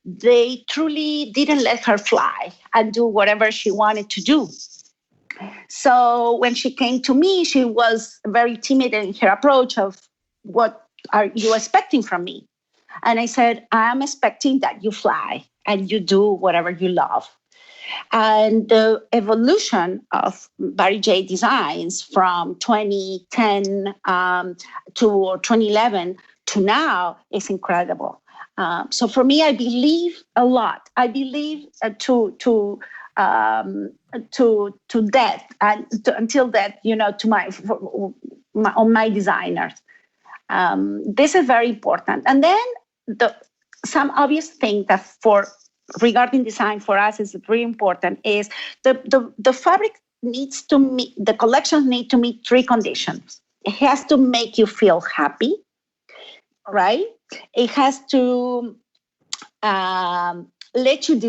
they truly didn't let her fly and do whatever she wanted to do. So when she came to me, she was very timid in her approach of, what are you expecting from me? And I said, I'm expecting that you fly and you do whatever you love. And the evolution of Barry J designs from 2010 to 2011 to now is incredible. So for me, I believe a lot. I believe to death and until death, to my designers. This is very important. And then some obvious thing that regarding design for us is very important is the fabric needs to meet, the collections need to meet three conditions. It has to make you feel happy, right? It has to let you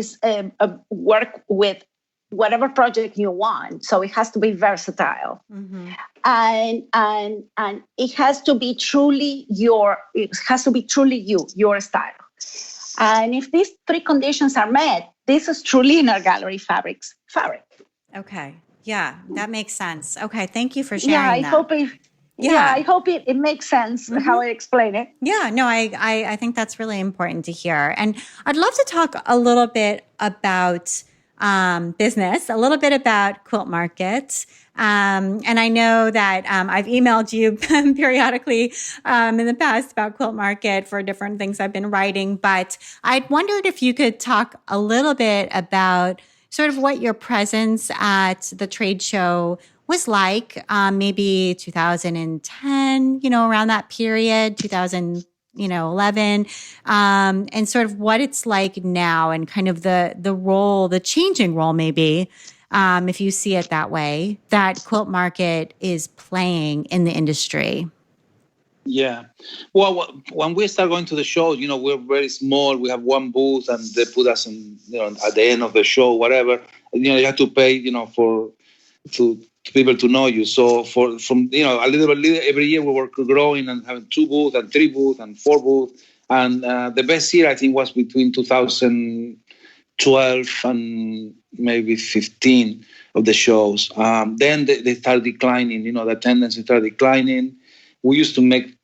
work with whatever project you want. So it has to be versatile. Mm-hmm. And it has to be truly your style. And if these three conditions are met, this is truly Inner Gallery fabric. Okay. Yeah, that makes sense. Okay. Thank you for sharing that. I hope it makes sense how I explain it. Yeah, no, I think that's really important to hear. And I'd love to talk a little bit about business, a little bit about Quilt Market. And I know that I've emailed you periodically in the past about Quilt Market for different things I've been writing, but I wondered if you could talk a little bit about sort of what your presence at the trade show was like, maybe 2010, around that period, 2011, and sort of what it's like now and kind of the changing role maybe, if you see it that way, that Quilt Market is playing in the industry. Yeah. Well, when we start going to the shows, we're very small. We have one booth and they put us in, at the end of the show, whatever. You have to pay, to people to know you. So from a little bit every year we were growing and having 2 booths and 3 booths and 4 booths. And the best year I think was between 2012 and maybe 15 of the shows. Then they started declining. The attendance started declining. We used to make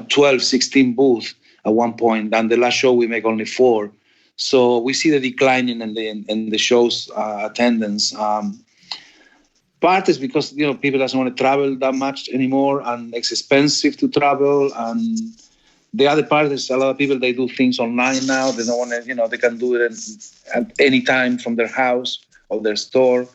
12, 16 booths at one point, and the last show we make only 4. So we see the declining in the show's attendance. Part is because people doesn't want to travel that much anymore, and it's expensive to travel. And the other part is a lot of people, they do things online now. They don't want to, they can do it at any time from their house or their store.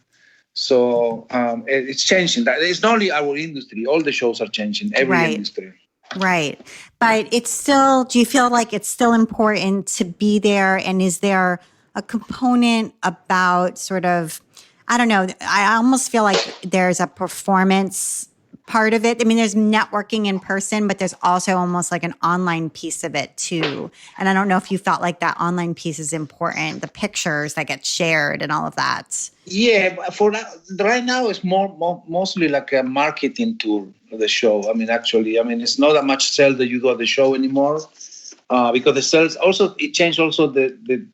So it's changing. It's not only our industry; all the shows are changing. Every industry. Right. But it's still, do you feel like it's still important to be there? And is there a component about sort of, I don't know, I almost feel like there's a performance part of it. I mean, there's networking in person, but there's also almost like an online piece of it too. And I don't know if you felt like that online piece is important, the pictures that get shared and all of that. Yeah, for right now, it's mostly like a marketing tool of the show. I mean, it's not that much sales that you do at the show anymore because the sales also, it changed also the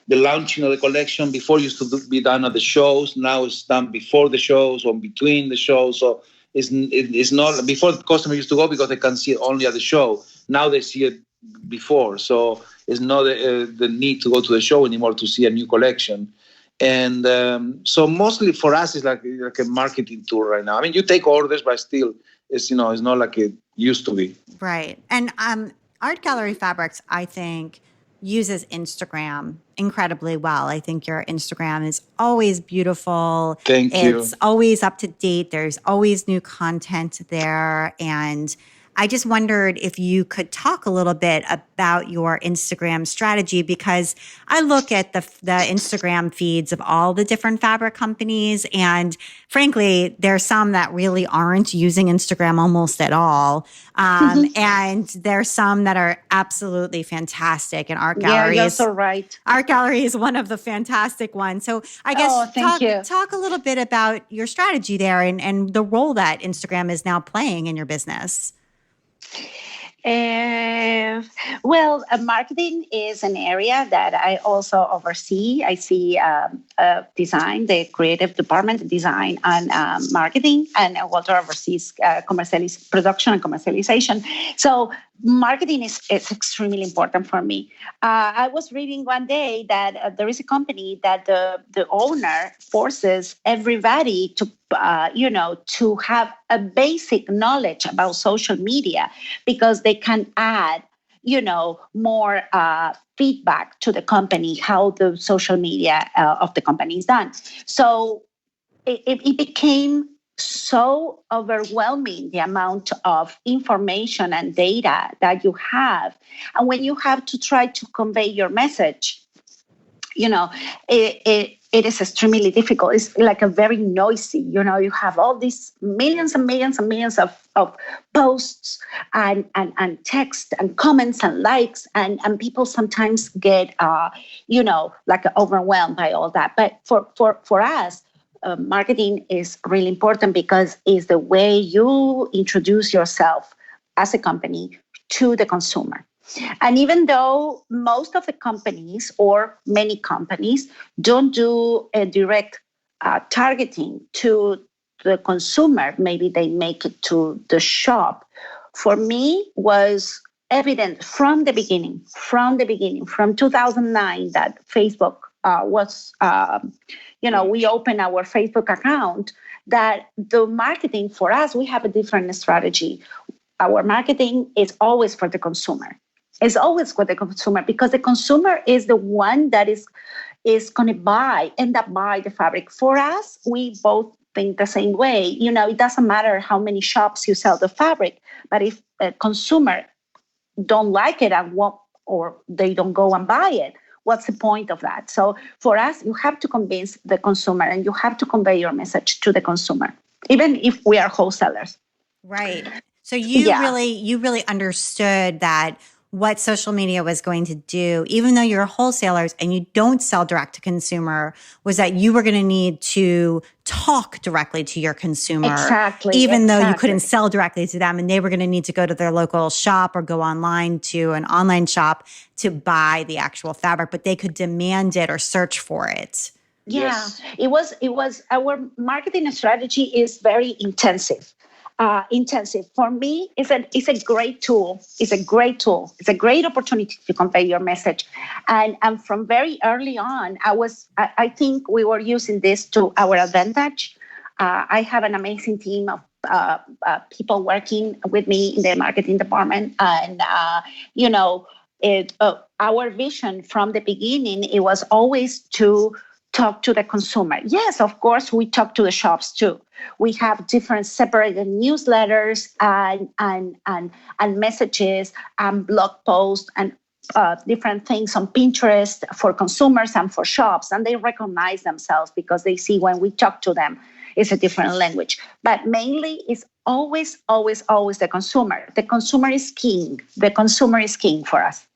launching of the collection. Before used to be done at the shows. Now it's done before the shows or between the shows. So it's not, before the customer used to go because they can see it only at the show. Now they see it before. So it's not the need to go to the show anymore to see a new collection. And so mostly for us, it's like a marketing tool right now. I mean, you take orders, but still, it's not like it used to be. Right. And Art Gallery Fabrics, I think, uses Instagram incredibly well. I think your Instagram is always beautiful. Thank you. It's always up to date. There's always new content there. And I just wondered if you could talk a little bit about your Instagram strategy, because I look at the Instagram feeds of all the different fabric companies, and frankly, there's some that really aren't using Instagram almost at all. And there's some that are absolutely fantastic. And Art Gallery you're so right. Art Gallery is one of the fantastic ones. So I guess talk a little bit about your strategy there and the role that Instagram is now playing in your business. Marketing is an area that I also oversee. I see design, the creative department, design and marketing, and Walter oversees production and commercialization. So marketing is extremely important for me. I was reading one day that there is a company that the owner forces everybody to to have a basic knowledge about social media, because they can add, more feedback to the company, how the social media of the company is done. So it became so overwhelming, the amount of information and data that you have. And when you have to try to convey your message, it is extremely difficult. It's like a very noisy, you have all these millions and millions and millions of posts and text and comments and likes, and people sometimes get, like overwhelmed by all that. But for us, marketing is really important, because it's the way you introduce yourself as a company to the consumer. And even though most of the companies, or many companies, don't do a direct targeting to the consumer, maybe they make it to the shop. For me, was evident from the beginning, from 2009, that Facebook was, we opened our Facebook account, that the marketing for us, we have a different strategy. Our marketing is always for the consumer. It's always for the consumer, because the consumer is the one that is going to end up buy the fabric. For us, we both think the same way. It doesn't matter how many shops you sell the fabric, but if a consumer don't like it and won't, or they don't go and buy it, what's the point of that? So for us, you have to convince the consumer, and you have to convey your message to the consumer, even if we are wholesalers. Right. So you really understood that what social media was going to do, even though you're wholesalers and you don't sell direct to consumer, was that you were going to need to talk directly to your consumer. Exactly. Even though you couldn't sell directly to them, and they were going to need to go to their local shop or go online to an online shop to buy the actual fabric, but they could demand it or search for it. Yeah, Yes. it was our marketing strategy is very intensive. For me, it's a great tool. It's a great tool. It's a great opportunity to convey your message. And from very early on, I think we were using this to our advantage. I have an amazing team of people working with me in the marketing department. And, our vision from the beginning, it was always to talk to the consumer. Yes, of course, we talk to the shops too. We have different separated newsletters and messages and blog posts and different things on Pinterest for consumers and for shops. And they recognize themselves, because they see when we talk to them, it's a different language. But mainly, it's always, always, always the consumer. The consumer is king. The consumer is king for us.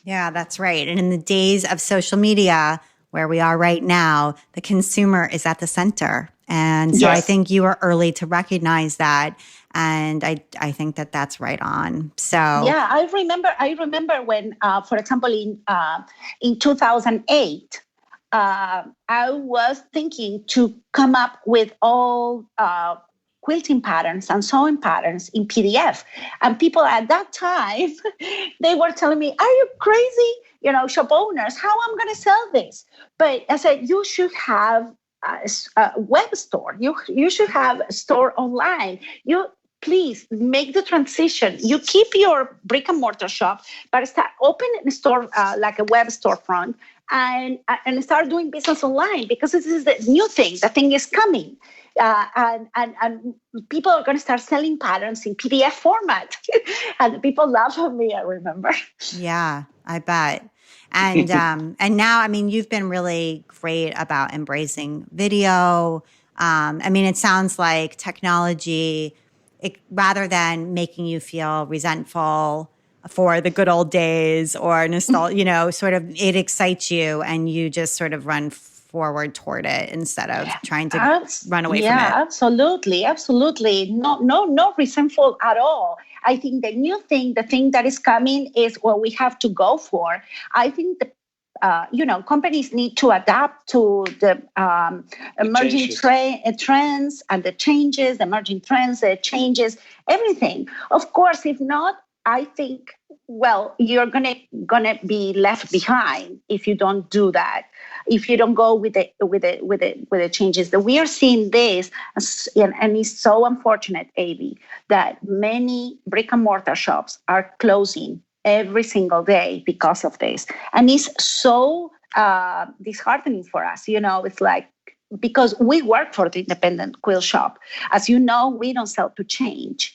Yeah, that's right. And in the days of social media, where we are right now, the consumer is at the center. And so I think you were early to recognize that. And I think that that's right on. So yeah, I remember when, for example, in 2008, I was thinking to come up with all quilting patterns and sewing patterns in PDF. And people at that time, they were telling me, "Are you crazy? Shop owners, how I'm going to sell this?" But I said, you should have a web store. You should have a store online. You please make the transition. You keep your brick and mortar shop, but start open a store like a web storefront and start doing business online, because this is the new thing. The thing is coming. And people are going to start selling patterns in PDF format. And people laugh at me, I remember. Yeah, I bet. And and now, you've been really great about embracing video. It sounds like technology, rather than making you feel resentful for the good old days or nostalgia, sort of it excites you and you just sort of run forward toward it instead of trying to run away from it. Yeah, absolutely. No resentful at all. I think the new thing, the thing that is coming is what we have to go for. I think companies need to adapt to the emerging trends and the changes, the emerging trends, the changes, everything. Of course, if not, I think, you're gonna be left behind if you don't do that. if you don't go with the changes. That we are seeing this, and it's so unfortunate, Avi, that many brick and mortar shops are closing every single day because of this, and it's so disheartening for us. It's like, because we work for the independent quilt shop. As you know, we don't sell to chains.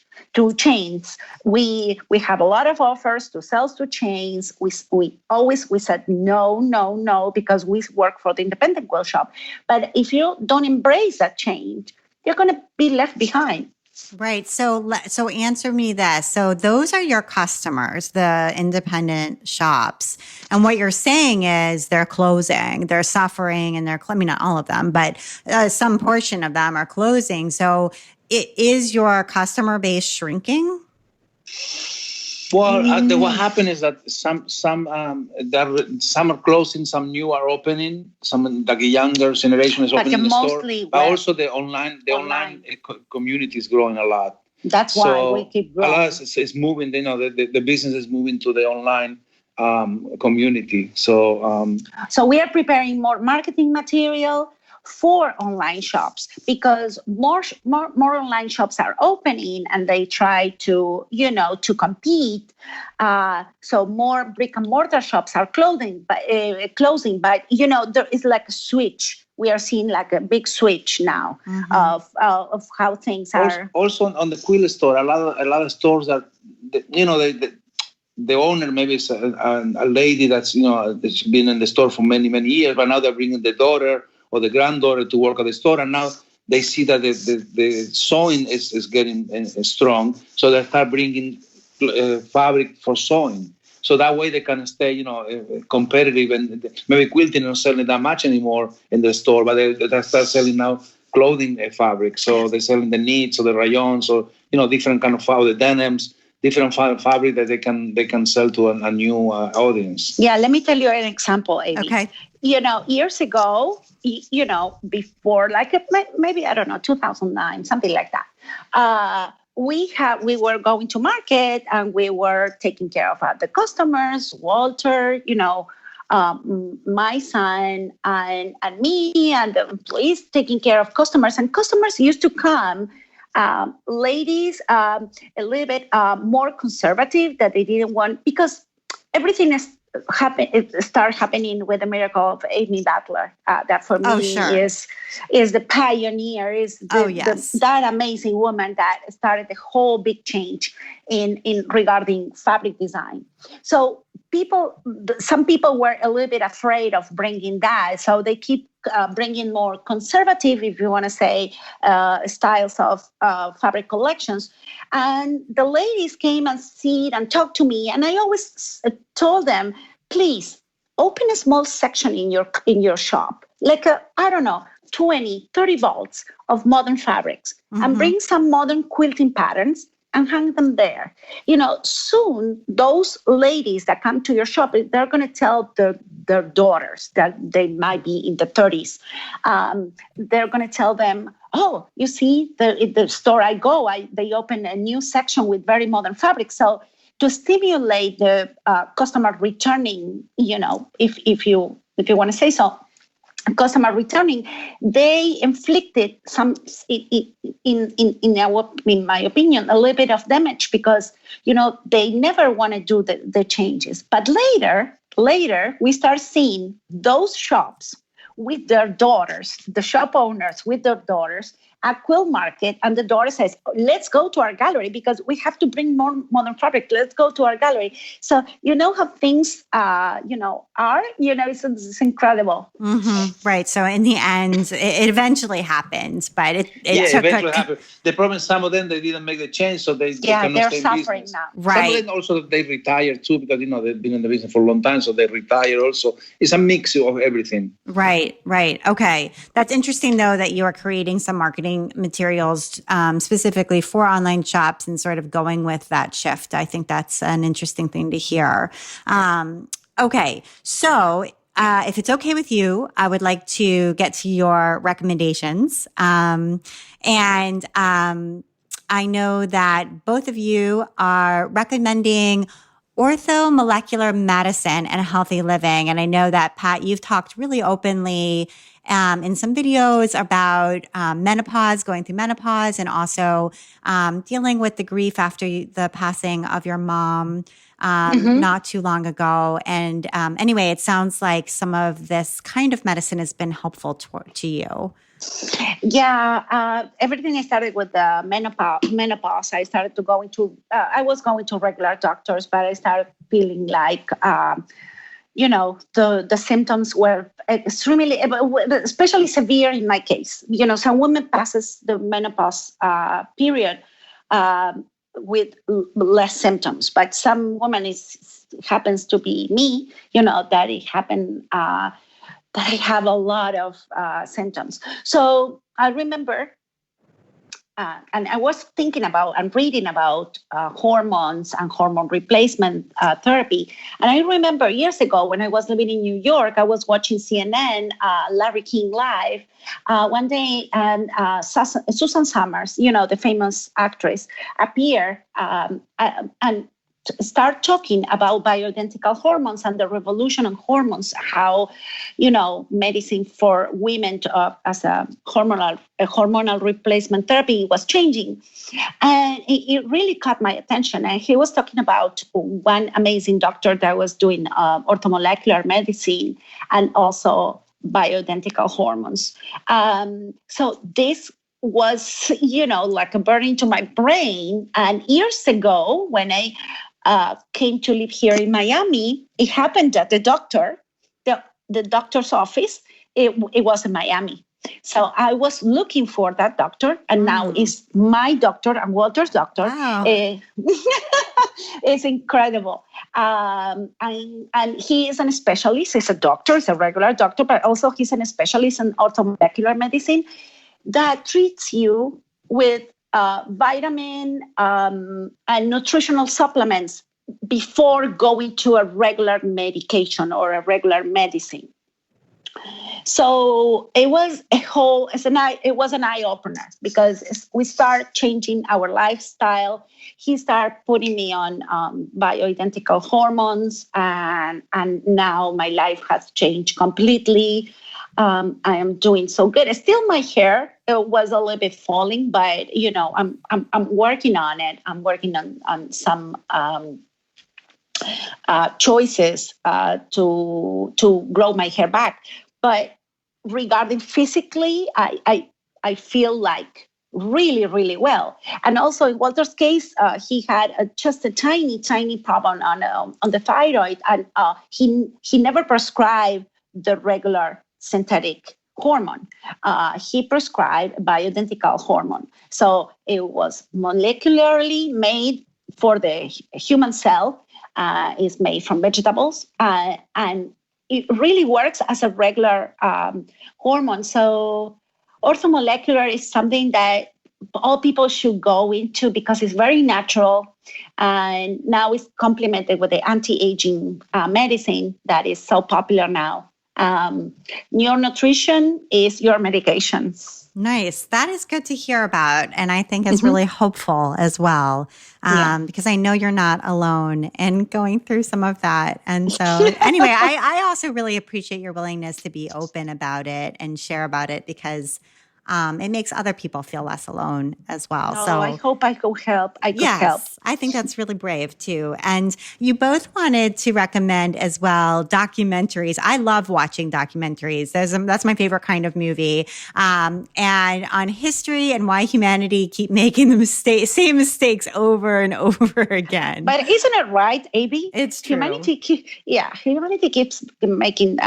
We have a lot of offers to sell to chains. We said no, because we work for the independent quilt shop. But if you don't embrace that change, you're going to be left behind. Right. So answer me this. So those are your customers, the independent shops. And what you're saying is they're closing, they're suffering, and not all of them, but some portion of them are closing. So is your customer base shrinking? Well, what happened is that some are closing, some new are opening. Some, like a younger generation, is opening the store, but also the online community is growing a lot. That's why we keep growing. A lot is moving. The business is moving to the online community. So we are preparing more marketing material for online shops, because more online shops are opening and they try to compete. So more brick and mortar shops are closing, but there is like a switch. We are seeing like a big switch now of how things are. Also on the quilt store, a lot of stores are, the owner maybe is a lady that's been in the store for many years, but now they're bringing the daughter or the granddaughter to work at the store, and now they see that the sewing is getting strong, so they start bringing fabric for sewing. So that way they can stay, competitive, and maybe quilting not selling that much anymore in the store, but they start selling now clothing fabric. So they're selling the knits or the rayons or different kind of fabric, the denims, different fabric that they can sell to a new audience. Yeah, let me tell you an example, Amy. Okay. Years ago, before, like maybe, I don't know, 2009, something like that. We were going to market and we were taking care of the customers, Walter, my son and me and the employees taking care of customers. And customers used to come, ladies, a little bit more conservative, that they didn't want, because everything it started happening with the miracle of Amy Butler. That for me is the pioneer, is that amazing woman that started the whole big change in regarding fabric design. So some people were a little bit afraid of bringing that, so they keep bringing more conservative, if you want to say, styles of fabric collections. And the ladies came and and talked to me, and I always told them, please open a small section in your shop, like 20, 30 volts of modern fabrics, and bring some modern quilting patterns and hang them there. Soon those ladies that come to your shop, they're going to tell their daughters that they might be in the 30s. They're going to tell them, oh, you see, the store I go, they open a new section with very modern fabrics. So to stimulate the customer returning, if you want to say so, customer returning, they inflicted some, in my opinion, a little bit of damage, because they never want to do the changes. But later we start seeing those shops with their daughters, the shop owners with their daughters at quilt market, and the daughter says, let's go to our gallery because we have to bring more modern fabric. Let's go to our gallery. So how things are, it's incredible. Right. So in the end, it eventually happened, but it eventually happened. The problem is some of them, they didn't make the change, so they cannot they're stay in suffering business. now. Right. Some of them also, they retired too, because they've been in the business for a long time, so they retire also. It's a mix of everything. Right. Okay. That's interesting, though, that you are creating some marketing materials specifically for online shops and sort of going with that shift. I think that's an interesting thing to hear. Okay. So if it's okay with you, I would like to get to your recommendations. And I know that both of you are recommending orthomolecular medicine and healthy living. And I know that, Pat, you've talked really openly in some videos about menopause, going through menopause, and also dealing with the grief after the passing of your mom not too long ago. And anyway, it sounds like some of this kind of medicine has been helpful to you. Yeah, everything started with the menopause. I started to go into, I was going to regular doctors, but I started feeling like, the symptoms were extremely, especially severe in my case. Some women passes the menopause period with less symptoms, but some women happens to be me, that it happened, that I have a lot of symptoms. So I remember, and I was thinking about and reading about hormones and hormone replacement therapy. And I remember years ago when I was living in New York, I was watching CNN, Larry King Live one day, and Susan Summers, the famous actress, appeared and start talking about bioidentical hormones and the revolution on hormones, how, medicine for women as a hormonal replacement therapy was changing. And it really caught my attention. And he was talking about one amazing doctor that was doing orthomolecular medicine and also bioidentical hormones. So this was, like a burn into my brain. And years ago, when I came to live here in Miami, it happened that the doctor's office, it was in Miami. So I was looking for that doctor, and now it's my doctor and Walter's doctor. Wow. It's incredible. And he is a specialist. He's a doctor, he's a regular doctor, but also he's a specialist in orthomolecular medicine that treats you with vitamin and nutritional supplements before going to a regular medication or a regular medicine. So it was an eye opener, because we start changing our lifestyle. He started putting me on bioidentical hormones, and now my life has changed completely. I am doing so good. Still, my hair was a little bit falling, but I'm working on it. I'm working on some choices to grow my hair back. But regarding physically, I feel like really, really well. And also in Walter's case, he had just a tiny problem on the thyroid, and he never prescribed the regular synthetic hormone. He prescribed bioidentical hormone. So it was molecularly made for the human cell, is made from vegetables, and it really works as a regular hormone. So orthomolecular is something that all people should go into because it's very natural. And now it's complemented with the anti-aging medicine that is so popular now. Your nutrition is your medication. Nice. That is good to hear about. And I think it's really hopeful as well, because I know you're not alone in going through some of that. And so anyway, I also really appreciate your willingness to be open about it and share about it, because it makes other people feel less alone as well. Oh, so I hope I could help. Yes, I think that's really brave too. And you both wanted to recommend as well documentaries. I love watching documentaries. That's my favorite kind of movie. And on history and why humanity keep making the same mistakes over and over again. But isn't it right, Abby? It's true. Humanity keeps making,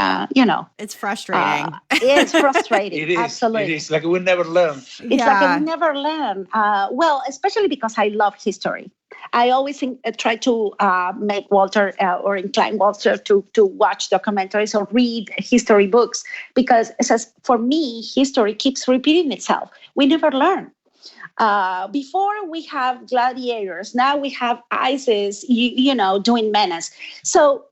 It's frustrating. It's frustrating. It is. Absolutely. It is like we never learn. It's like we never learn. Well, especially because I love history. I always try to make Walter or incline Walter to watch documentaries or read history books, because it says, for me, history keeps repeating itself. We never learn. Before we have gladiators, now we have ISIS, doing menace. So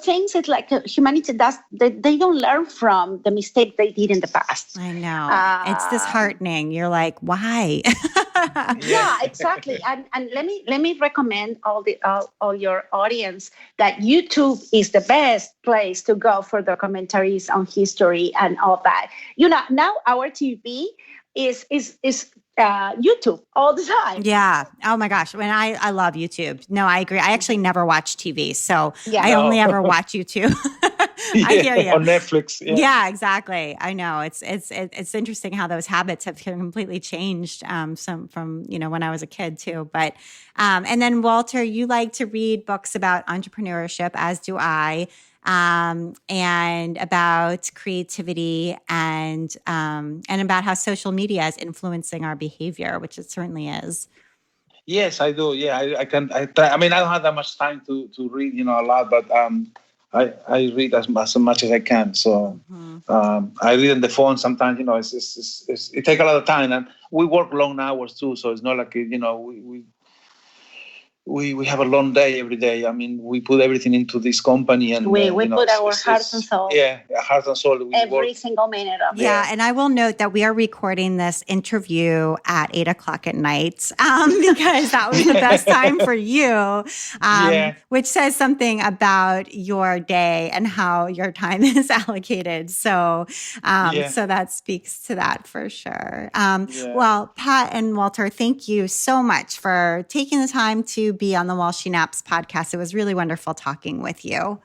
things it's like humanity does. They don't learn from the mistake they did in the past. I know. It's disheartening. You're like, why? Yeah, exactly. And let me recommend all your audience that YouTube is the best place to go for documentaries on history and all that. Now our TV is YouTube all the time. Yeah. Oh my gosh. I love YouTube. No, I agree. I actually never watch TV, so Yeah. I only ever watch YouTube. I hear you. On Netflix. Yeah, exactly. I know. It's interesting how those habits have completely changed from when I was a kid too. But and then Walter, you like to read books about entrepreneurship, as do I. And about creativity and about how social media is influencing our behavior, which it certainly is. Yes, I do. Yeah, I can. I try. I mean, I don't have that much time to read, a lot, but I read as much as I can. So I read on the phone sometimes. It takes a lot of time, and we work long hours too. So it's not like we have a long day every day. I mean, we put everything into this company, and we put our hearts and soul. Yeah, heart and soul. Every single minute of it. Yeah, and I will note that we are recording this interview at 8:00 at night because that was the best time for you, which says something about your day and how your time is allocated. So, so that speaks to that for sure. Well, Pat and Walter, thank you so much for taking the time to be on the While She Naps podcast. It was really wonderful talking with you.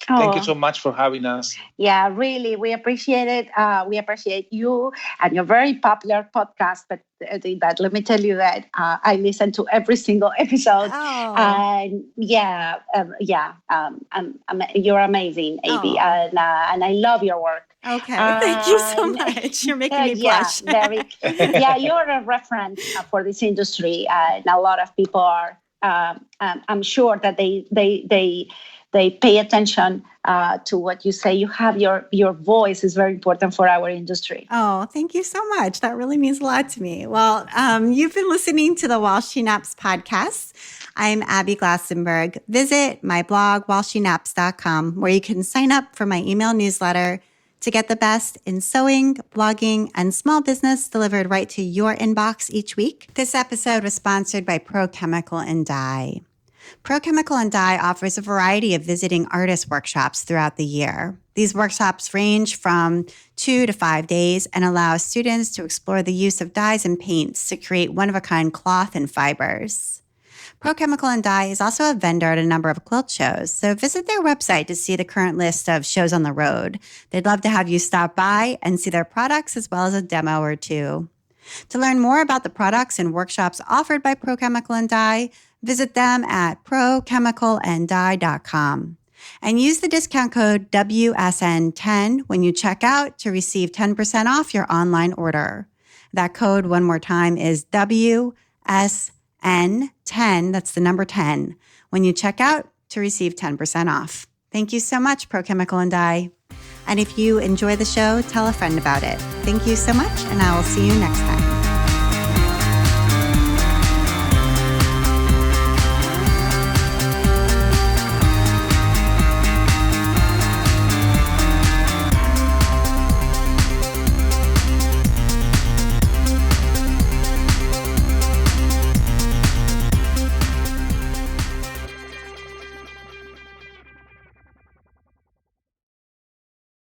Thank you so much for having us. Yeah, really, we appreciate it. We appreciate you and your very popular podcast. But let me tell you that I listen to every single episode. And you're amazing, Abby, and I love your work. Okay, thank you so much. You're making me blush. You're a reference for this industry, and a lot of people are. I'm sure that they pay attention to what you say. You have your voice is very important for our industry. Oh, thank you so much. That really means a lot to me. Well, you've been listening to the While She Naps podcast. I'm Abby Glassenberg. Visit my blog, whileshenaps.com, where you can sign up for my email newsletter to get the best in sewing, blogging, and small business delivered right to your inbox each week. This episode was sponsored by Pro Chemical and Dye. Pro Chemical and Dye offers a variety of visiting artist workshops throughout the year. These workshops range from 2 to 5 days and allow students to explore the use of dyes and paints to create one-of-a-kind cloth and fibers. Pro Chemical and Dye is also a vendor at a number of quilt shows, so visit their website to see the current list of shows on the road. They'd love to have you stop by and see their products as well as a demo or two. To learn more about the products and workshops offered by Pro Chemical and Dye, visit them at prochemicalanddye.com. And use the discount code WSN10 when you check out to receive 10% off your online order. That code, one more time, is WSN10, that's the number 10, when you check out to receive 10% off. Thank you so much, Pro Chemical and Dye. And if you enjoy the show, tell a friend about it. Thank you so much, and I will see you next time.